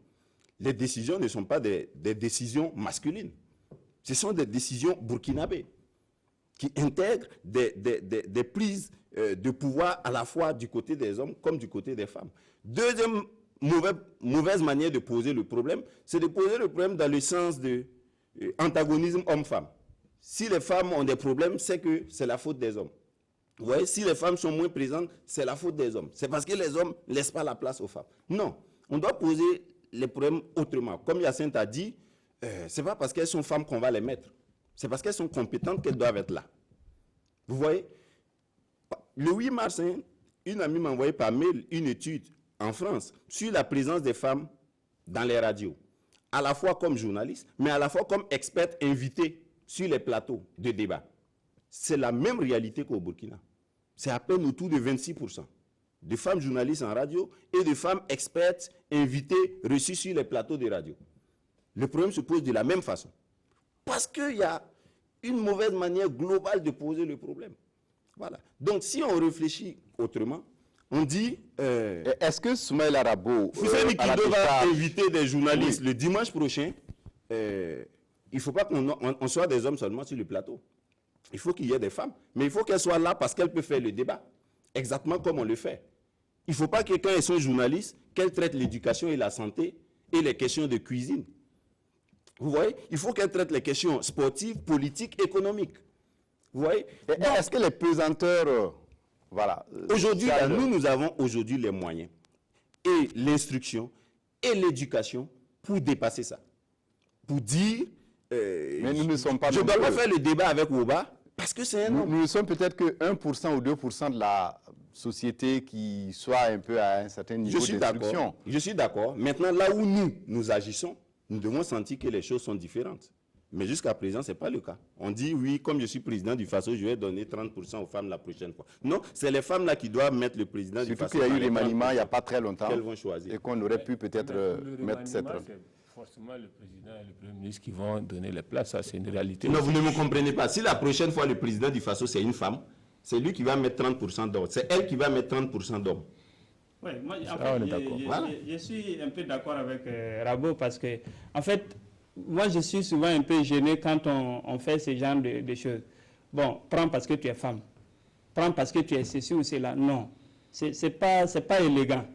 les décisions ne sont pas des décisions masculines. Ce sont des décisions burkinabées qui intègrent des prises de pouvoir à la fois du côté des hommes comme du côté des femmes. Deuxième mauvaise manière de poser le problème, c'est de poser le problème dans le sens de antagonisme homme-femme. Si les femmes ont des problèmes, c'est que c'est la faute des hommes. Vous voyez, si les femmes sont moins présentes, c'est la faute des hommes. C'est parce que les hommes ne laissent pas la place aux femmes. Non, on doit poser les problèmes autrement. Comme Hyacinthe a dit, ce n'est pas parce qu'elles sont femmes qu'on va les mettre. C'est parce qu'elles sont compétentes qu'elles doivent être là. Vous voyez, le 8 mars, une amie m'a envoyé par mail une étude en France sur la présence des femmes dans les radios, à la fois comme journalistes, mais à la fois comme expertes invitées sur les plateaux de débat. C'est la même réalité qu'au Burkina. C'est à peine autour de 26% de femmes journalistes en radio et de femmes expertes invitées reçues sur les plateaux de radio. Le problème se pose de la même façon. Parce qu'il y a une mauvaise manière globale de poser le problème. Voilà. Donc, si on réfléchit autrement, on dit...
Est-ce que Soumaïla Rabo...
Fousseni Kido va inviter des journalistes le dimanche prochain. Il ne faut pas qu'on soit des hommes seulement sur le plateau. Il faut qu'il y ait des femmes. Mais il faut qu'elles soient là parce qu'elles peuvent faire le débat. Exactement comme on le fait. Il ne faut pas que quand elles sont journalistes, qu'elles traitent l'éducation et la santé et les questions de cuisine. Vous voyez? Il faut qu'elles traitent les questions sportives, politiques, économiques. Vous voyez?
Est-ce que les pesanteurs... voilà.
Aujourd'hui, nous avons aujourd'hui les moyens et l'instruction et l'éducation pour dépasser ça. Pour dire...
mais nous ne sommes pas...
Je ne dois pas faire le débat avec Ouba parce que c'est un homme.
Nous ne sommes peut-être que 1% ou 2% de la société qui soit un peu à un certain niveau d'instruction.
Je suis d'accord. Maintenant, là où nous agissons, nous devons sentir que les choses sont différentes. Mais jusqu'à présent, ce n'est pas le cas. On dit, oui, comme je suis président du FASO, je vais donner 30% aux femmes la prochaine fois. Non, c'est les femmes là qui doivent mettre le président du FASO.
Surtout qu'il y a eu les maniements il n'y a pas très longtemps.
Qu'elles vont choisir.
Et qu'on aurait pu peut-être mettre cette...
C'est forcément le président et le Premier ministre qui vont donner les places. Ça, c'est une réalité.
Non, vous ne me comprenez pas. Si la prochaine fois, le président du FASO, c'est une femme, c'est lui qui va mettre 30% d'hommes. C'est elle qui va mettre 30% d'hommes.
Oui, moi, en fait, je suis un peu d'accord avec Rabo parce que, en fait, moi je suis souvent un peu gêné quand on fait ce genre de choses. Bon, prends parce que tu es femme. Prends parce que tu es ceci ou cela. Non, c'est pas élégant.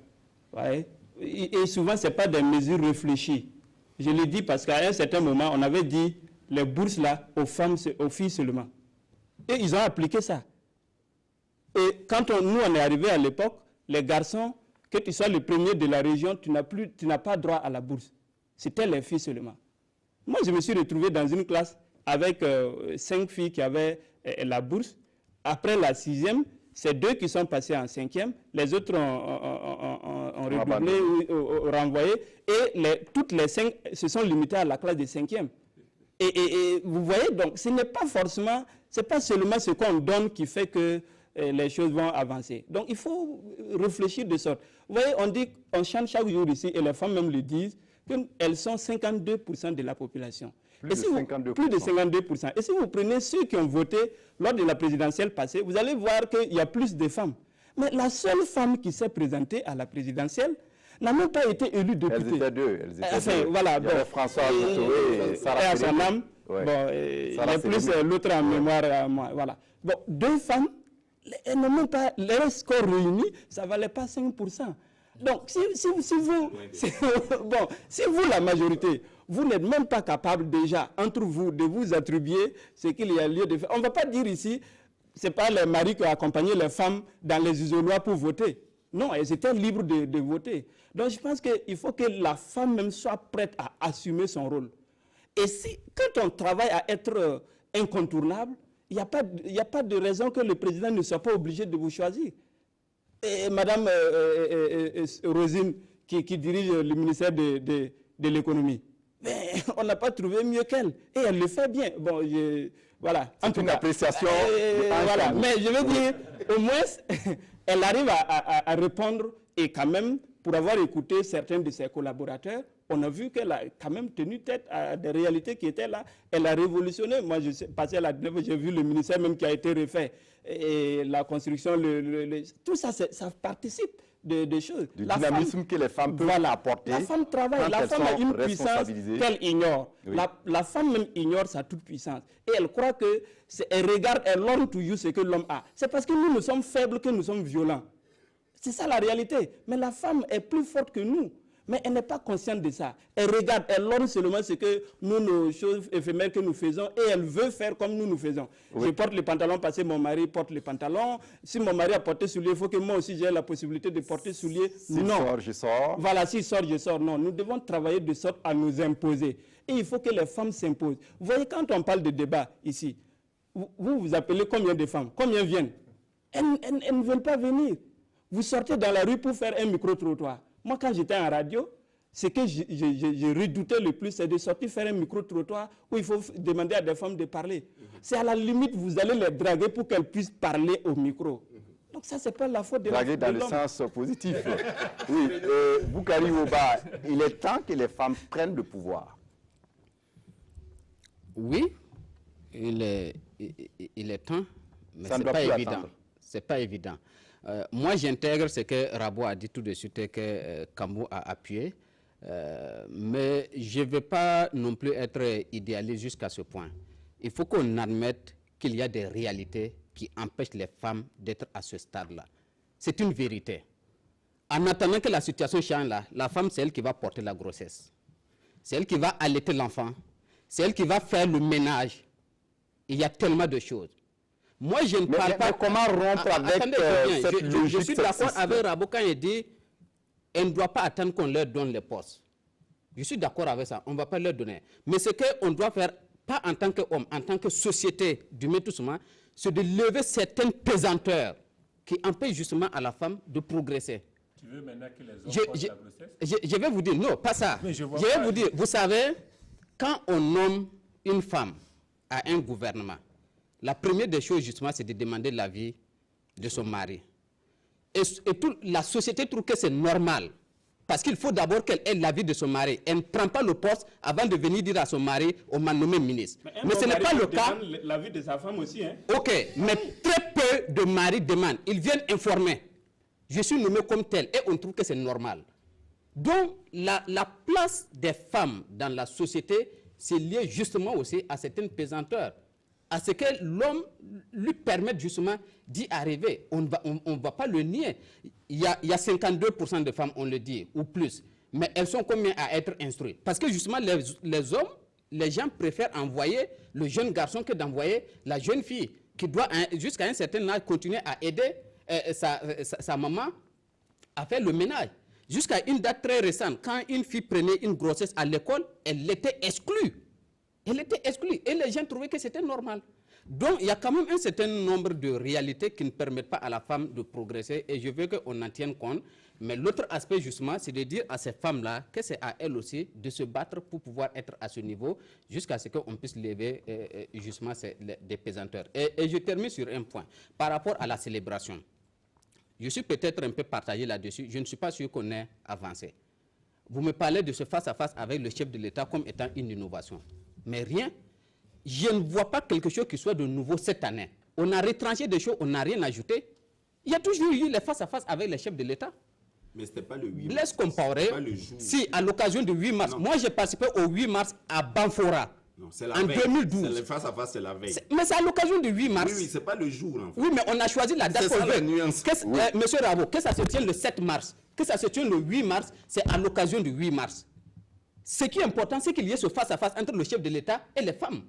Ouais. Et souvent, ce n'est pas des mesures réfléchies. Je le dis parce qu'à un certain moment, on avait dit les bourses là aux femmes, aux filles seulement. Et ils ont appliqué ça. Et quand nous, on est arrivé à l'époque, les garçons, que tu sois le premier de la région, tu n'as pas droit à la bourse. C'était les filles seulement. Moi, je me suis retrouvé dans une classe avec 5 filles qui avaient la bourse. Après la 6e, c'est 2 qui sont passés en 5e, les autres ont redoublé ou renvoyé, et toutes les 5 se sont limitées à la classe de 5e. Et vous voyez, donc, ce n'est pas forcément, ce n'est pas seulement ce qu'on donne qui fait que les choses vont avancer. Donc, il faut réfléchir de sorte. Vous voyez, on chante chaque jour ici, et les femmes même le disent, qu'elles sont 52% de la population. Plus de 52%. Et si vous prenez ceux qui ont voté lors de la présidentielle passée, vous allez voir qu'il y a plus de femmes. Mais la seule femme qui s'est présentée à la présidentielle n'a même pas été élue députée.
Elles étaient deux.
Voilà,
il y avait François Boutoé et Sarah
à son âme,
ouais.
bon, il y a plus l'autre en mémoire à moi. Voilà. Bon, 2 femmes, elles n'ont même pas, les scores réunis, ça ne valait pas 5%. Donc, si vous, la majorité, vous n'êtes même pas capable déjà, entre vous, de vous attribuer ce qu'il y a lieu de faire. On ne va pas dire ici, ce n'est pas les maris qui ont accompagné les femmes dans les isoloirs pour voter. Non, elles étaient libres de voter. Donc, je pense qu'il faut que la femme même soit prête à assumer son rôle. Et quand on travaille à être incontournable, il n'y a pas de raison que le président ne soit pas obligé de vous choisir. Et Madame Rosine, qui dirige le ministère de l'économie, on n'a pas trouvé mieux qu'elle. Et elle le fait bien. Bon, voilà.
C'est une appréciation.
Voilà. Mais je veux dire, au moins, elle arrive à répondre et quand même, pour avoir écouté certains de ses collaborateurs, on a vu qu'elle a quand même tenu tête à des réalités qui étaient là. Elle a révolutionné. Moi, je suis passé à la Genève, j'ai vu le ministère même qui a été refait. Et la construction, tout ça, ça participe de choses.
Du dynamisme que les femmes peuvent apporter.
La femme travaille, la femme a une puissance qu'elle ignore. Oui. La femme même ignore sa toute puissance. Et elle croit que, elle regarde, elle learn to you ce que l'homme a. C'est parce que nous sommes faibles que nous sommes violents. C'est ça la réalité. Mais la femme est plus forte que nous. Mais elle n'est pas consciente de ça. Elle regarde, elle learn seulement ce que nous, nos choses éphémères que nous faisons, et elle veut faire comme nous faisons. Oui. Je porte le pantalon parce que mon mari porte le pantalon. Si mon mari a porté souliers, il faut que moi aussi j'ai la possibilité de porter souliers.
S'il sort, je sors.
Voilà, s'il sort, je sors. Non, nous devons travailler de sorte à nous imposer. Et il faut que les femmes s'imposent. Vous voyez, quand on parle de débat ici, vous appelez combien de femmes? Combien viennent? Elles ne veulent pas venir. Vous sortez dans la rue pour faire un micro-trottoir. Moi, quand j'étais en radio, ce que je redoutais le plus, c'est de sortir faire un micro-trottoir où il faut demander à des femmes de parler. C'est à la limite, vous allez les draguer pour qu'elles puissent parler au micro. Donc ça, ce n'est pas la faute de l'homme.
Draguer dans le sens positif. Oui, Boukari Oba, il est temps que les femmes prennent le pouvoir.
Oui, il est temps, mais ce n'est pas évident. Ce n'est pas évident. Moi, j'intègre ce que Rabo a dit tout de suite et que Kambou a appuyé, mais je ne veux pas non plus être idéaliste jusqu'à ce point. Il faut qu'on admette qu'il y a des réalités qui empêchent les femmes d'être à ce stade-là. C'est une vérité. En attendant que la situation change là, la femme, c'est elle qui va porter la grossesse. C'est elle qui va allaiter l'enfant. C'est elle qui va faire le ménage. Il y a tellement de choses. Moi, je ne parle pas...
Mais comment rompre avec cette logique?
Je suis d'accord avec Rabo quand il dit on ne doit pas attendre qu'on leur donne les postes. Je suis d'accord avec ça. On ne va pas leur donner. Mais ce qu'on doit faire, pas en tant qu'homme, en tant que société, du métoussement, c'est de lever certaines pesanteurs qui empêchent justement à la femme de progresser.
Tu veux maintenant que les hommes portent la grossesse?
Je vais vous dire, non, pas ça. Je vais vous dire, vous savez, quand on nomme une femme à un gouvernement, la première des choses, justement, c'est de demander l'avis de son mari. Et la société trouve que c'est normal. Parce qu'il faut d'abord qu'elle ait l'avis de son mari. Elle ne prend pas le poste avant de venir dire à son mari, on m'a nommé ministre. Mais ce n'est pas le cas.
L'avis de sa femme aussi. Hein?
Ok, mais très peu de maris demandent. Ils viennent informer. Je suis nommé comme tel et on trouve que c'est normal. Donc, la place des femmes dans la société c'est lié justement aussi à certaines pesanteurs, à ce que l'homme lui permette justement d'y arriver. On ne va pas le nier. Il y a 52% de femmes, on le dit, ou plus. Mais elles sont combien à être instruites? Parce que justement, les hommes, les gens préfèrent envoyer le jeune garçon que d'envoyer la jeune fille qui doit, jusqu'à un certain âge, continuer à aider sa maman à faire le ménage. Jusqu'à une date très récente, quand une fille prenait une grossesse à l'école, elle était exclue. Elle était exclue et les gens trouvaient que c'était normal. Donc, il y a quand même un certain nombre de réalités qui ne permettent pas à la femme de progresser et je veux qu'on en tienne compte. Mais l'autre aspect, justement, c'est de dire à ces femmes-là que c'est à elles aussi de se battre pour pouvoir être à ce niveau jusqu'à ce qu'on puisse lever justement des pesanteurs. Et je termine sur un point. Par rapport à la célébration, je suis peut-être un peu partagé là-dessus. Je ne suis pas sûr qu'on ait avancé. Vous me parlez de ce face-à-face avec le chef de l'État comme étant une innovation. Mais rien, je ne vois pas quelque chose qui soit de nouveau cette année. On a retranché des choses, on n'a rien ajouté. Il y a toujours eu les face-à-face avec les chefs de l'État.
Mais ce n'était pas le 8 mars.
Laisse comparer. Si, à l'occasion du 8 mars. Non. Moi, j'ai participé au 8 mars à Banfora.
Non, c'est la
en
veille.
2012.
C'est le face-à-face, c'est la veille.
Mais c'est à l'occasion du 8 mars.
Oui, c'est pas le jour, en fait.
Oui, mais on a choisi la date.
C'est ça la nuance.
Monsieur Rabo, que ça se tienne le 7 mars, que ça se tienne le 8 mars, c'est à l'occasion du 8 mars. Ce qui est important, c'est qu'il y ait ce face-à-face entre le chef de l'État et les femmes.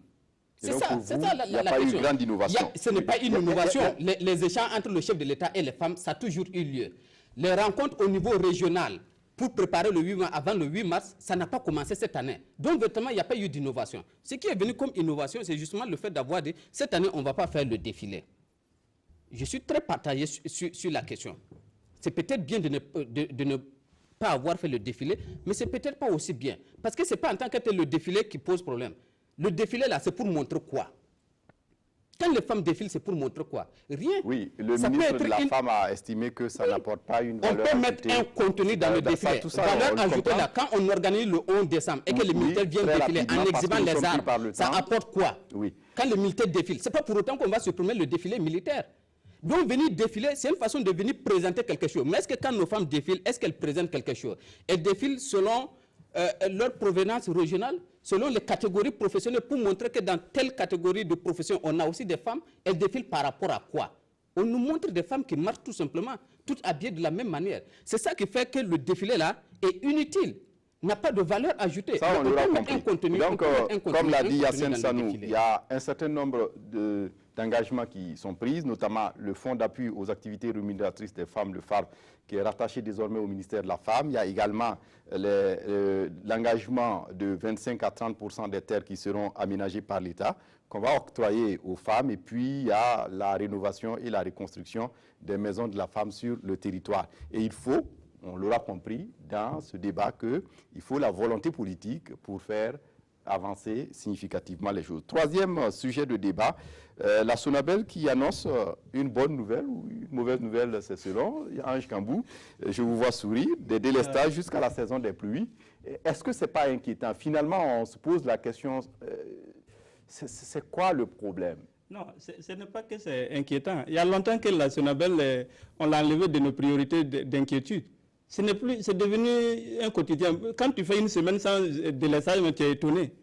C'est ça,
il n'y a pas eu grande innovation.
Ce n'est pas une innovation. Les échanges entre le chef de l'État et les femmes, ça a toujours eu lieu. Les rencontres au niveau régional pour préparer le 8 mars, avant le 8 mars, ça n'a pas commencé cette année. Donc, vraiment, il n'y a pas eu d'innovation. Ce qui est venu comme innovation, c'est justement le fait d'avoir dit, cette année, on ne va pas faire le défilé. Je suis très partagé sur la question. C'est peut-être bien de ne pas avoir fait le défilé, mais c'est peut-être pas aussi bien. Parce que ce n'est pas en tant que tel le défilé qui pose problème. Le défilé, là, c'est pour montrer quoi? Quand les femmes défilent, c'est pour montrer quoi? Rien.
Oui, le ministre de la Femme a estimé que ça n'apporte pas une valeur
ajoutée. On peut
ajoutée.
mettre un contenu dans le défilé. Valeur ajoutée, là, quand on organise le 11 décembre et que les militaires viennent défiler en exhibant les armes, ça apporte quoi?
Oui.
Quand les militaires défilent, ce n'est pas pour autant qu'on va supprimer le défilé militaire. Donc venir défiler, c'est une façon de venir présenter quelque chose. Mais est-ce que quand nos femmes défilent, est-ce qu'elles présentent quelque chose? Elles défilent selon leur provenance régionale, selon les catégories professionnelles, pour montrer que dans telle catégorie de profession, on a aussi des femmes. Elles défilent par rapport à quoi? On nous montre des femmes qui marchent tout simplement, toutes habillées de la même manière. C'est ça qui fait que le défilé là est inutile, n'a pas de valeur ajoutée.
Ça, on l'aura compris. Donc, comme l'a dit Yassine Sanou, il y a un certain nombre d'engagements qui sont pris, notamment le fonds d'appui aux activités rémunératrices des femmes, le FARF, qui est rattaché désormais au ministère de la Femme. Il y a également l'engagement de 25 à 30% des terres qui seront aménagées par l'État, qu'on va octroyer aux femmes. Et puis, il y a la rénovation et la reconstruction des maisons de la femme sur le territoire. Et il faut, on l'aura compris dans ce débat, qu'il faut la volonté politique pour faire avancer significativement les choses. Troisième sujet de débat, la Sonabel qui annonce une bonne nouvelle ou une mauvaise nouvelle, c'est selon Ange Kambou. Je vous vois sourire, des délestages jusqu'à la saison des pluies. Est-ce que ce n'est pas inquiétant? Finalement, on se pose la question, c'est quoi le problème?
Non, ce n'est pas que c'est inquiétant. Il y a longtemps que la Sonabel, on l'a enlevé de nos priorités d'inquiétude. Ce n'est plus, c'est devenu un quotidien. Quand tu fais une semaine sans délestage, tu es étonné.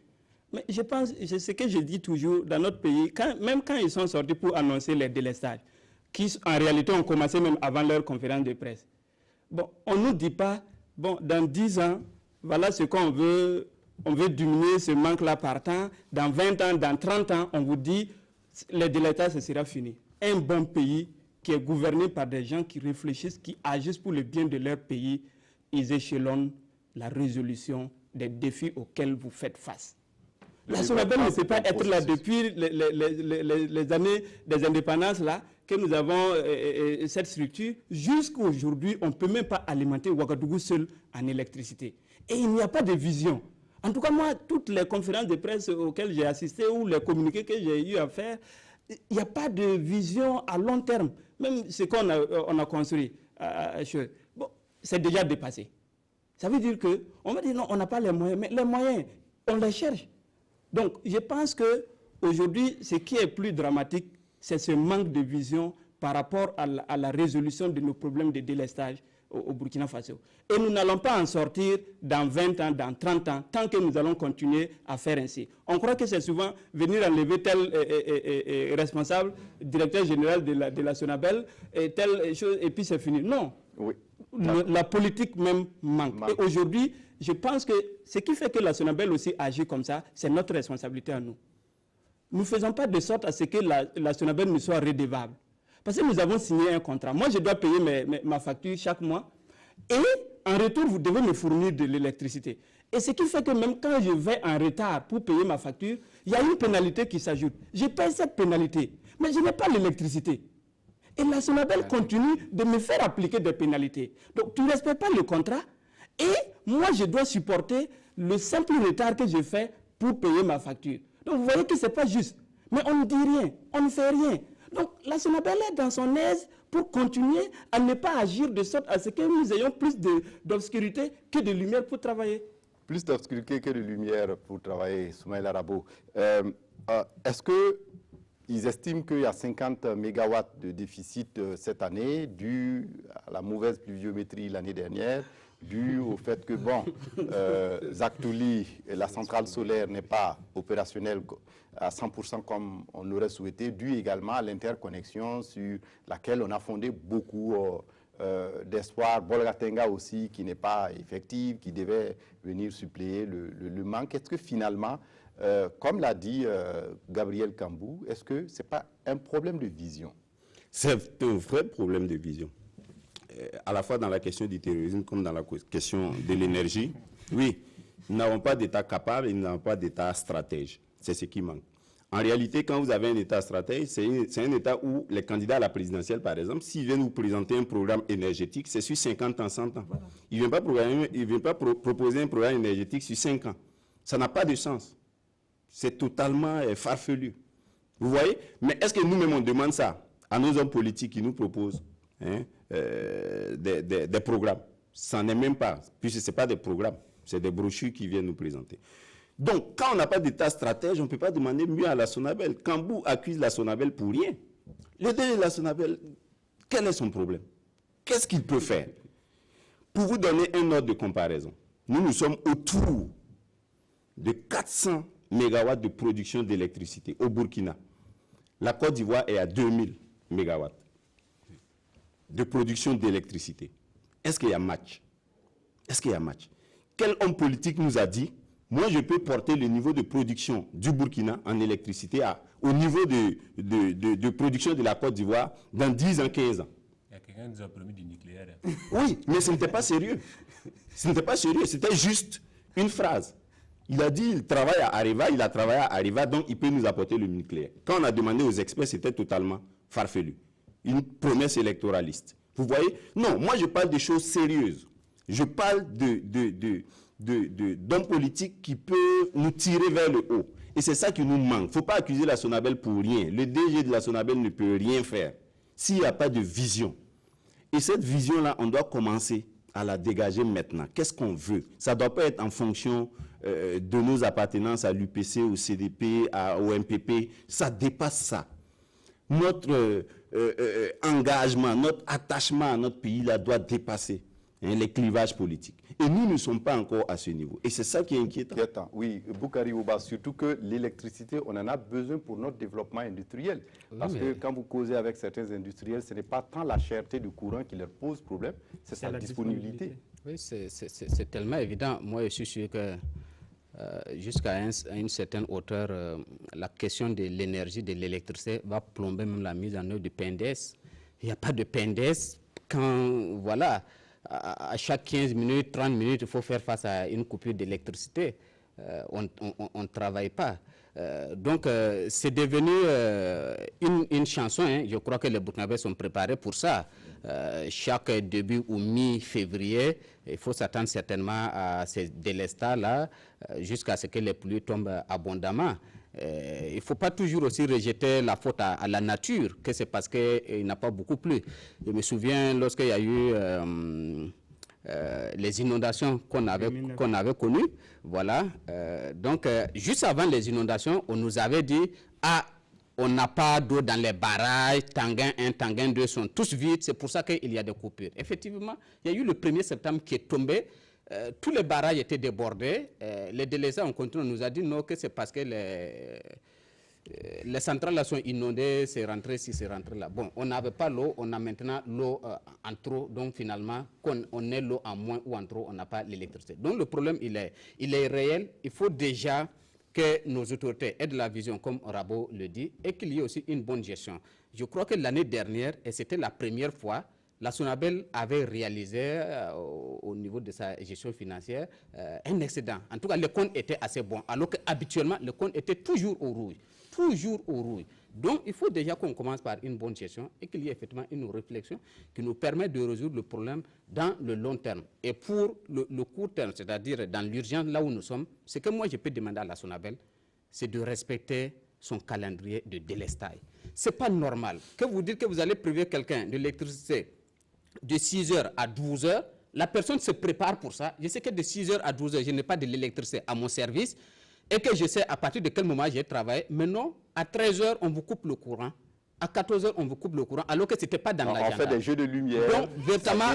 Mais je pense, c'est ce que je dis toujours dans notre pays, même quand ils sont sortis pour annoncer les délestages, qui en réalité ont commencé même avant leur conférence de presse. Bon, on ne nous dit pas, bon, dans 10 ans, voilà ce qu'on veut, on veut diminuer ce manque-là par temps. Dans 20 ans, dans 30 ans, on vous dit, les délestages, ce sera fini. Un bon pays qui est gouverné par des gens qui réfléchissent, qui agissent pour le bien de leur pays, ils échelonnent la résolution des défis auxquels vous faites face. La Sonabel ne peut pas être là depuis les années des indépendances, là, que nous avons cette structure. Jusqu'à aujourd'hui, on ne peut même pas alimenter Ouagadougou seul en électricité. Et il n'y a pas de vision. En tout cas, moi, toutes les conférences de presse auxquelles j'ai assisté ou les communiqués que j'ai eu à faire, il n'y a pas de vision à long terme. Même ce qu'on a construit, bon, c'est déjà dépassé. Ça veut dire qu'on va dire non, on n'a pas les moyens, mais les moyens, on les cherche. Donc, je pense qu'aujourd'hui, ce qui est plus dramatique, c'est ce manque de vision par rapport à la résolution de nos problèmes de délestage au Burkina Faso. Et nous n'allons pas en sortir dans 20 ans, dans 30 ans, tant que nous allons continuer à faire ainsi. On croit que c'est souvent venir enlever tel responsable, directeur général de la Sonabel, et telle chose, et puis c'est fini. Non.
Oui.
La politique même manque. Et aujourd'hui, je pense que ce qui fait que la Sonabel aussi agit comme ça, c'est notre responsabilité à nous. Nous ne faisons pas de sorte à ce que la Sonabel ne soit redevable. Parce que nous avons signé un contrat. Moi, je dois payer ma facture chaque mois. Et en retour, vous devez me fournir de l'électricité. Et ce qui fait que même quand je vais en retard pour payer ma facture, il y a une pénalité qui s'ajoute. Je paye cette pénalité, mais je n'ai pas l'électricité. Et la Sonabel continue de me faire appliquer des pénalités. Donc, tu ne respectes pas le contrat. Et moi, je dois supporter le simple retard que je fais pour payer ma facture. Donc, vous voyez que ce n'est pas juste. Mais on ne dit rien, on ne fait rien. Donc, la Sonabel est dans son aise pour continuer à ne pas agir de sorte à ce que nous ayons plus d'obscurité que de lumière pour travailler.
Plus d'obscurité que de lumière pour travailler, Soumaïla Rabo. Est-ce qu'ils estiment qu'il y a 50 mégawatts de déficit cette année, dû à la mauvaise pluviométrie l'année dernière, dû au fait que, bon, Zaktouli, la centrale solaire n'est pas opérationnelle à 100% comme on l'aurait souhaité, dû également à l'interconnexion sur laquelle on a fondé beaucoup d'espoir. Bolgatenga aussi, qui n'est pas effective, qui devait venir suppléer le manque. Est-ce que finalement, comme l'a dit Gabriel Kambou, est-ce que ce n'est pas un problème de vision?
C'est un vrai problème de vision. À la fois dans la question du terrorisme comme dans la question de l'énergie. Oui, nous n'avons pas d'État capable et nous n'avons pas d'État stratège. C'est ce qui manque. En réalité, quand vous avez un État stratège, c'est un État où les candidats à la présidentielle, par exemple, s'ils viennent vous présenter un programme énergétique, c'est sur 50 ans, 100 ans. Voilà. Ils ne viennent pas proposer un programme énergétique sur 5 ans. Ça n'a pas de sens. C'est totalement farfelu. Vous voyez? Mais est-ce que nous-mêmes, on demande ça à nos hommes politiques qui nous proposent des programmes? Ça n'est même pas, puisque ce n'est pas des programmes, c'est des brochures qui viennent nous présenter. Donc, quand on n'a pas d'État stratège, on ne peut pas demander mieux à la Sonabel. Kambou accuse la Sonabel pour rien. Le DG de la Sonabel, quel est son problème? Qu'est-ce qu'il peut faire? Pour vous donner un ordre de comparaison, nous sommes autour de 400 mégawatts de production d'électricité au Burkina. La Côte d'Ivoire est à 2000 mégawatts de production d'électricité. Est-ce qu'il y a match? Est-ce qu'il y a match? Quel homme politique nous a dit, moi je peux porter le niveau de production du Burkina en électricité au niveau de production de la Côte d'Ivoire dans 10 ans, 15 ans?
Il y a quelqu'un qui nous a promis du nucléaire.
Oui, mais ce n'était pas sérieux. Ce n'était pas sérieux, c'était juste une phrase. Il a dit il travaille à Areva, il a travaillé à Areva, donc il peut nous apporter le nucléaire. Quand on a demandé aux experts, c'était totalement farfelu. Une promesse électoraliste. Vous voyez? Non, moi je parle de choses sérieuses. Je parle d'hommes politiques qui peuvent nous tirer vers le haut. Et c'est ça qui nous manque. Il ne faut pas accuser la Sonabel pour rien. Le DG de la Sonabel ne peut rien faire s'il n'y a pas de vision. Et cette vision-là, on doit commencer à la dégager maintenant. Qu'est-ce qu'on veut? Ça ne doit pas être en fonction de nos appartenances à l'UPC, au CDP, au MPP. Ça dépasse ça. Notre engagement, notre attachement à notre pays là, doit dépasser les clivages politiques. Et nous ne sommes pas encore à ce niveau. Et c'est ça qui est inquiétant.
Oui, Boukari Ouba, surtout que l'électricité, on en a besoin pour notre développement industriel. Oui, parce que quand vous causez avec certains industriels, ce n'est pas tant la cherté du courant qui leur pose problème, c'est sa disponibilité.
Oui, c'est tellement évident. Moi, je suis sûr que jusqu'à une certaine hauteur, la question de l'énergie, de l'électricité va plomber même la mise en œuvre du PNDS. Il n'y a pas de PNDS quand, voilà, à chaque 15 minutes, 30 minutes, il faut faire face à une coupure d'électricité. On ne travaille pas. Donc, c'est devenu une chanson. Hein. Je crois que les Burkinabés sont préparés pour ça. Chaque début ou mi-février, il faut s'attendre certainement à ces délestats-là jusqu'à ce que les pluies tombent abondamment. Il ne faut pas toujours aussi rejeter la faute à la nature, que c'est parce qu'il n'a pas beaucoup plu. Je me souviens lorsqu'il y a eu les inondations qu'on avait connues. Voilà. Donc, juste avant les inondations, on nous avait dit « Ah, on n'a pas d'eau dans les barrages, Tanguin 1, Tanguin 2 sont tous vides, c'est pour ça qu'il y a des coupures. Effectivement, il y a eu le 1er septembre qui est tombé, tous les barrages étaient débordés, les délaissés en continu nous a dit non, que c'est parce que les centrales là sont inondées, c'est rentré ici, c'est rentré là. Bon, on n'avait pas l'eau, on a maintenant l'eau en trop, donc finalement, quand on ait l'eau en moins ou en trop, on n'a pas l'électricité. Donc le problème, il est réel. Il faut déjà que nos autorités aient de la vision, comme Rabo le dit, et qu'il y ait aussi une bonne gestion. Je crois que l'année dernière, et c'était la première fois, la Sonabel avait réalisé au niveau de sa gestion financière un excédent. En tout cas, le compte était assez bon, alors qu'habituellement, le compte était toujours au rouge. Toujours au rouge. Donc, il faut déjà qu'on commence par une bonne gestion et qu'il y ait effectivement une réflexion qui nous permet de résoudre le problème dans le long terme. Et pour le court terme, c'est-à-dire dans l'urgence, là où nous sommes, ce que moi je peux demander à la Sonabel, c'est de respecter son calendrier de délestage. Ce n'est pas normal que vous dites que vous allez priver quelqu'un de l'électricité de 6h à 12h, la personne se prépare pour ça. Je sais que de 6h à 12h, je n'ai pas de l'électricité à mon service et que je sais à partir de quel moment j'ai travaillé. Mais non, à 13h, on vous coupe le courant. À 14h, on vous coupe le courant, alors que ce n'était pas dans l'agenda.
On fait des jeux de lumière.
Donc, véritablement,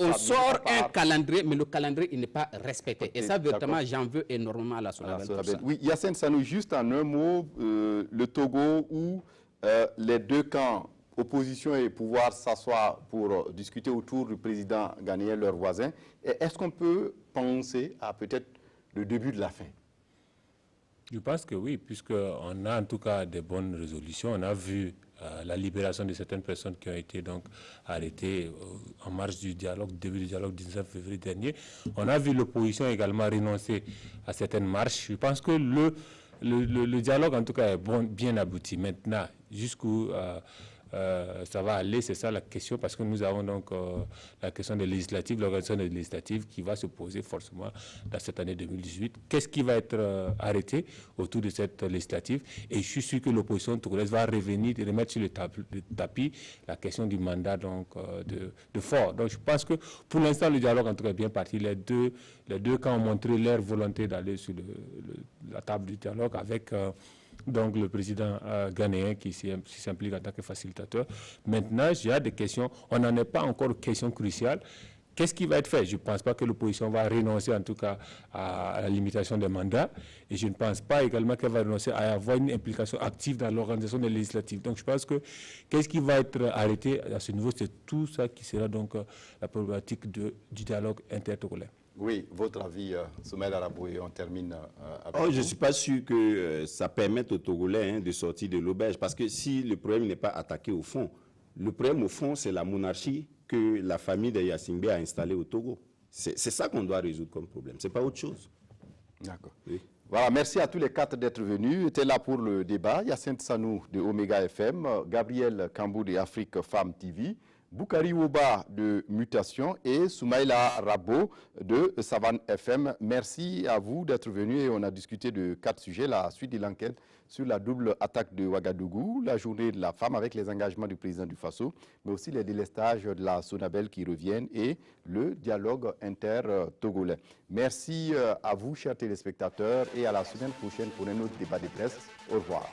on sort un calendrier, mais le calendrier, il n'est pas respecté. Et ça, véritablement, j'en veux énormément à la Sonabel.
Oui, Yacine Sanou, juste en un mot, le Togo où les deux camps, opposition et pouvoir, s'assoient pour discuter autour du président ghanéen, leur voisin. Est-ce qu'on peut penser à peut-être le début de la fin?
Je pense que oui, puisqu'on a en tout cas des bonnes résolutions. On a vu la libération de certaines personnes qui ont été donc arrêtées en marge du dialogue, début du dialogue 19 février dernier. On a vu l'opposition également renoncer à certaines marches. Je pense que le dialogue en tout cas est bien abouti. Maintenant, jusqu'où ça va aller, c'est ça la question, parce que nous avons donc la question des législatives, l'organisation des législatives qui va se poser forcément dans cette année 2018. Qu'est-ce qui va être arrêté autour de cette législative? Et je suis sûr que l'opposition togolaise va revenir et remettre sur le tapis la question du mandat donc, de Faure. Donc je pense que pour l'instant, le dialogue en tout cas est bien parti. Les deux camps ont montré leur volonté d'aller sur la table du dialogue avec donc le président ghanéen qui s'implique en tant que facilitateur. Maintenant, j'ai des questions. On n'en est pas encore une question cruciale. Qu'est-ce qui va être fait? Je ne pense pas que l'opposition va renoncer en tout cas à la limitation des mandats. Et je ne pense pas également qu'elle va renoncer à avoir une implication active dans l'organisation des législatives. Donc je pense que qu'est-ce qui va être arrêté à ce niveau, c'est tout ça qui sera donc la problématique du dialogue intertogolais.
Oui, votre avis, Soumaïla Rabo, et on termine avec
je ne suis pas sûr que ça permette aux Togolais de sortir de l'auberge, parce que si le problème n'est pas attaqué au fond, le problème au fond, c'est la monarchie que la famille de Yacine Bey a installée au Togo. C'est ça qu'on doit résoudre comme problème, ce n'est pas autre chose.
D'accord.
Oui.
Voilà, merci à tous les quatre d'être venus. C'était là pour le débat. Yacine Sanou de Omega FM, Gabriel Kambou de Afrique Femme TV, Boukari Ouba de Mutation et Soumaïla Rabo de Savane FM. Merci à vous d'être venus et on a discuté de 4 sujets. La suite de l'enquête sur la double attaque de Ouagadougou, la journée de la femme avec les engagements du président du Faso, mais aussi les délestages de la Sonabel qui reviennent et le dialogue inter-togolais. Merci à vous, chers téléspectateurs, et à la semaine prochaine pour un autre débat de presse. Au revoir.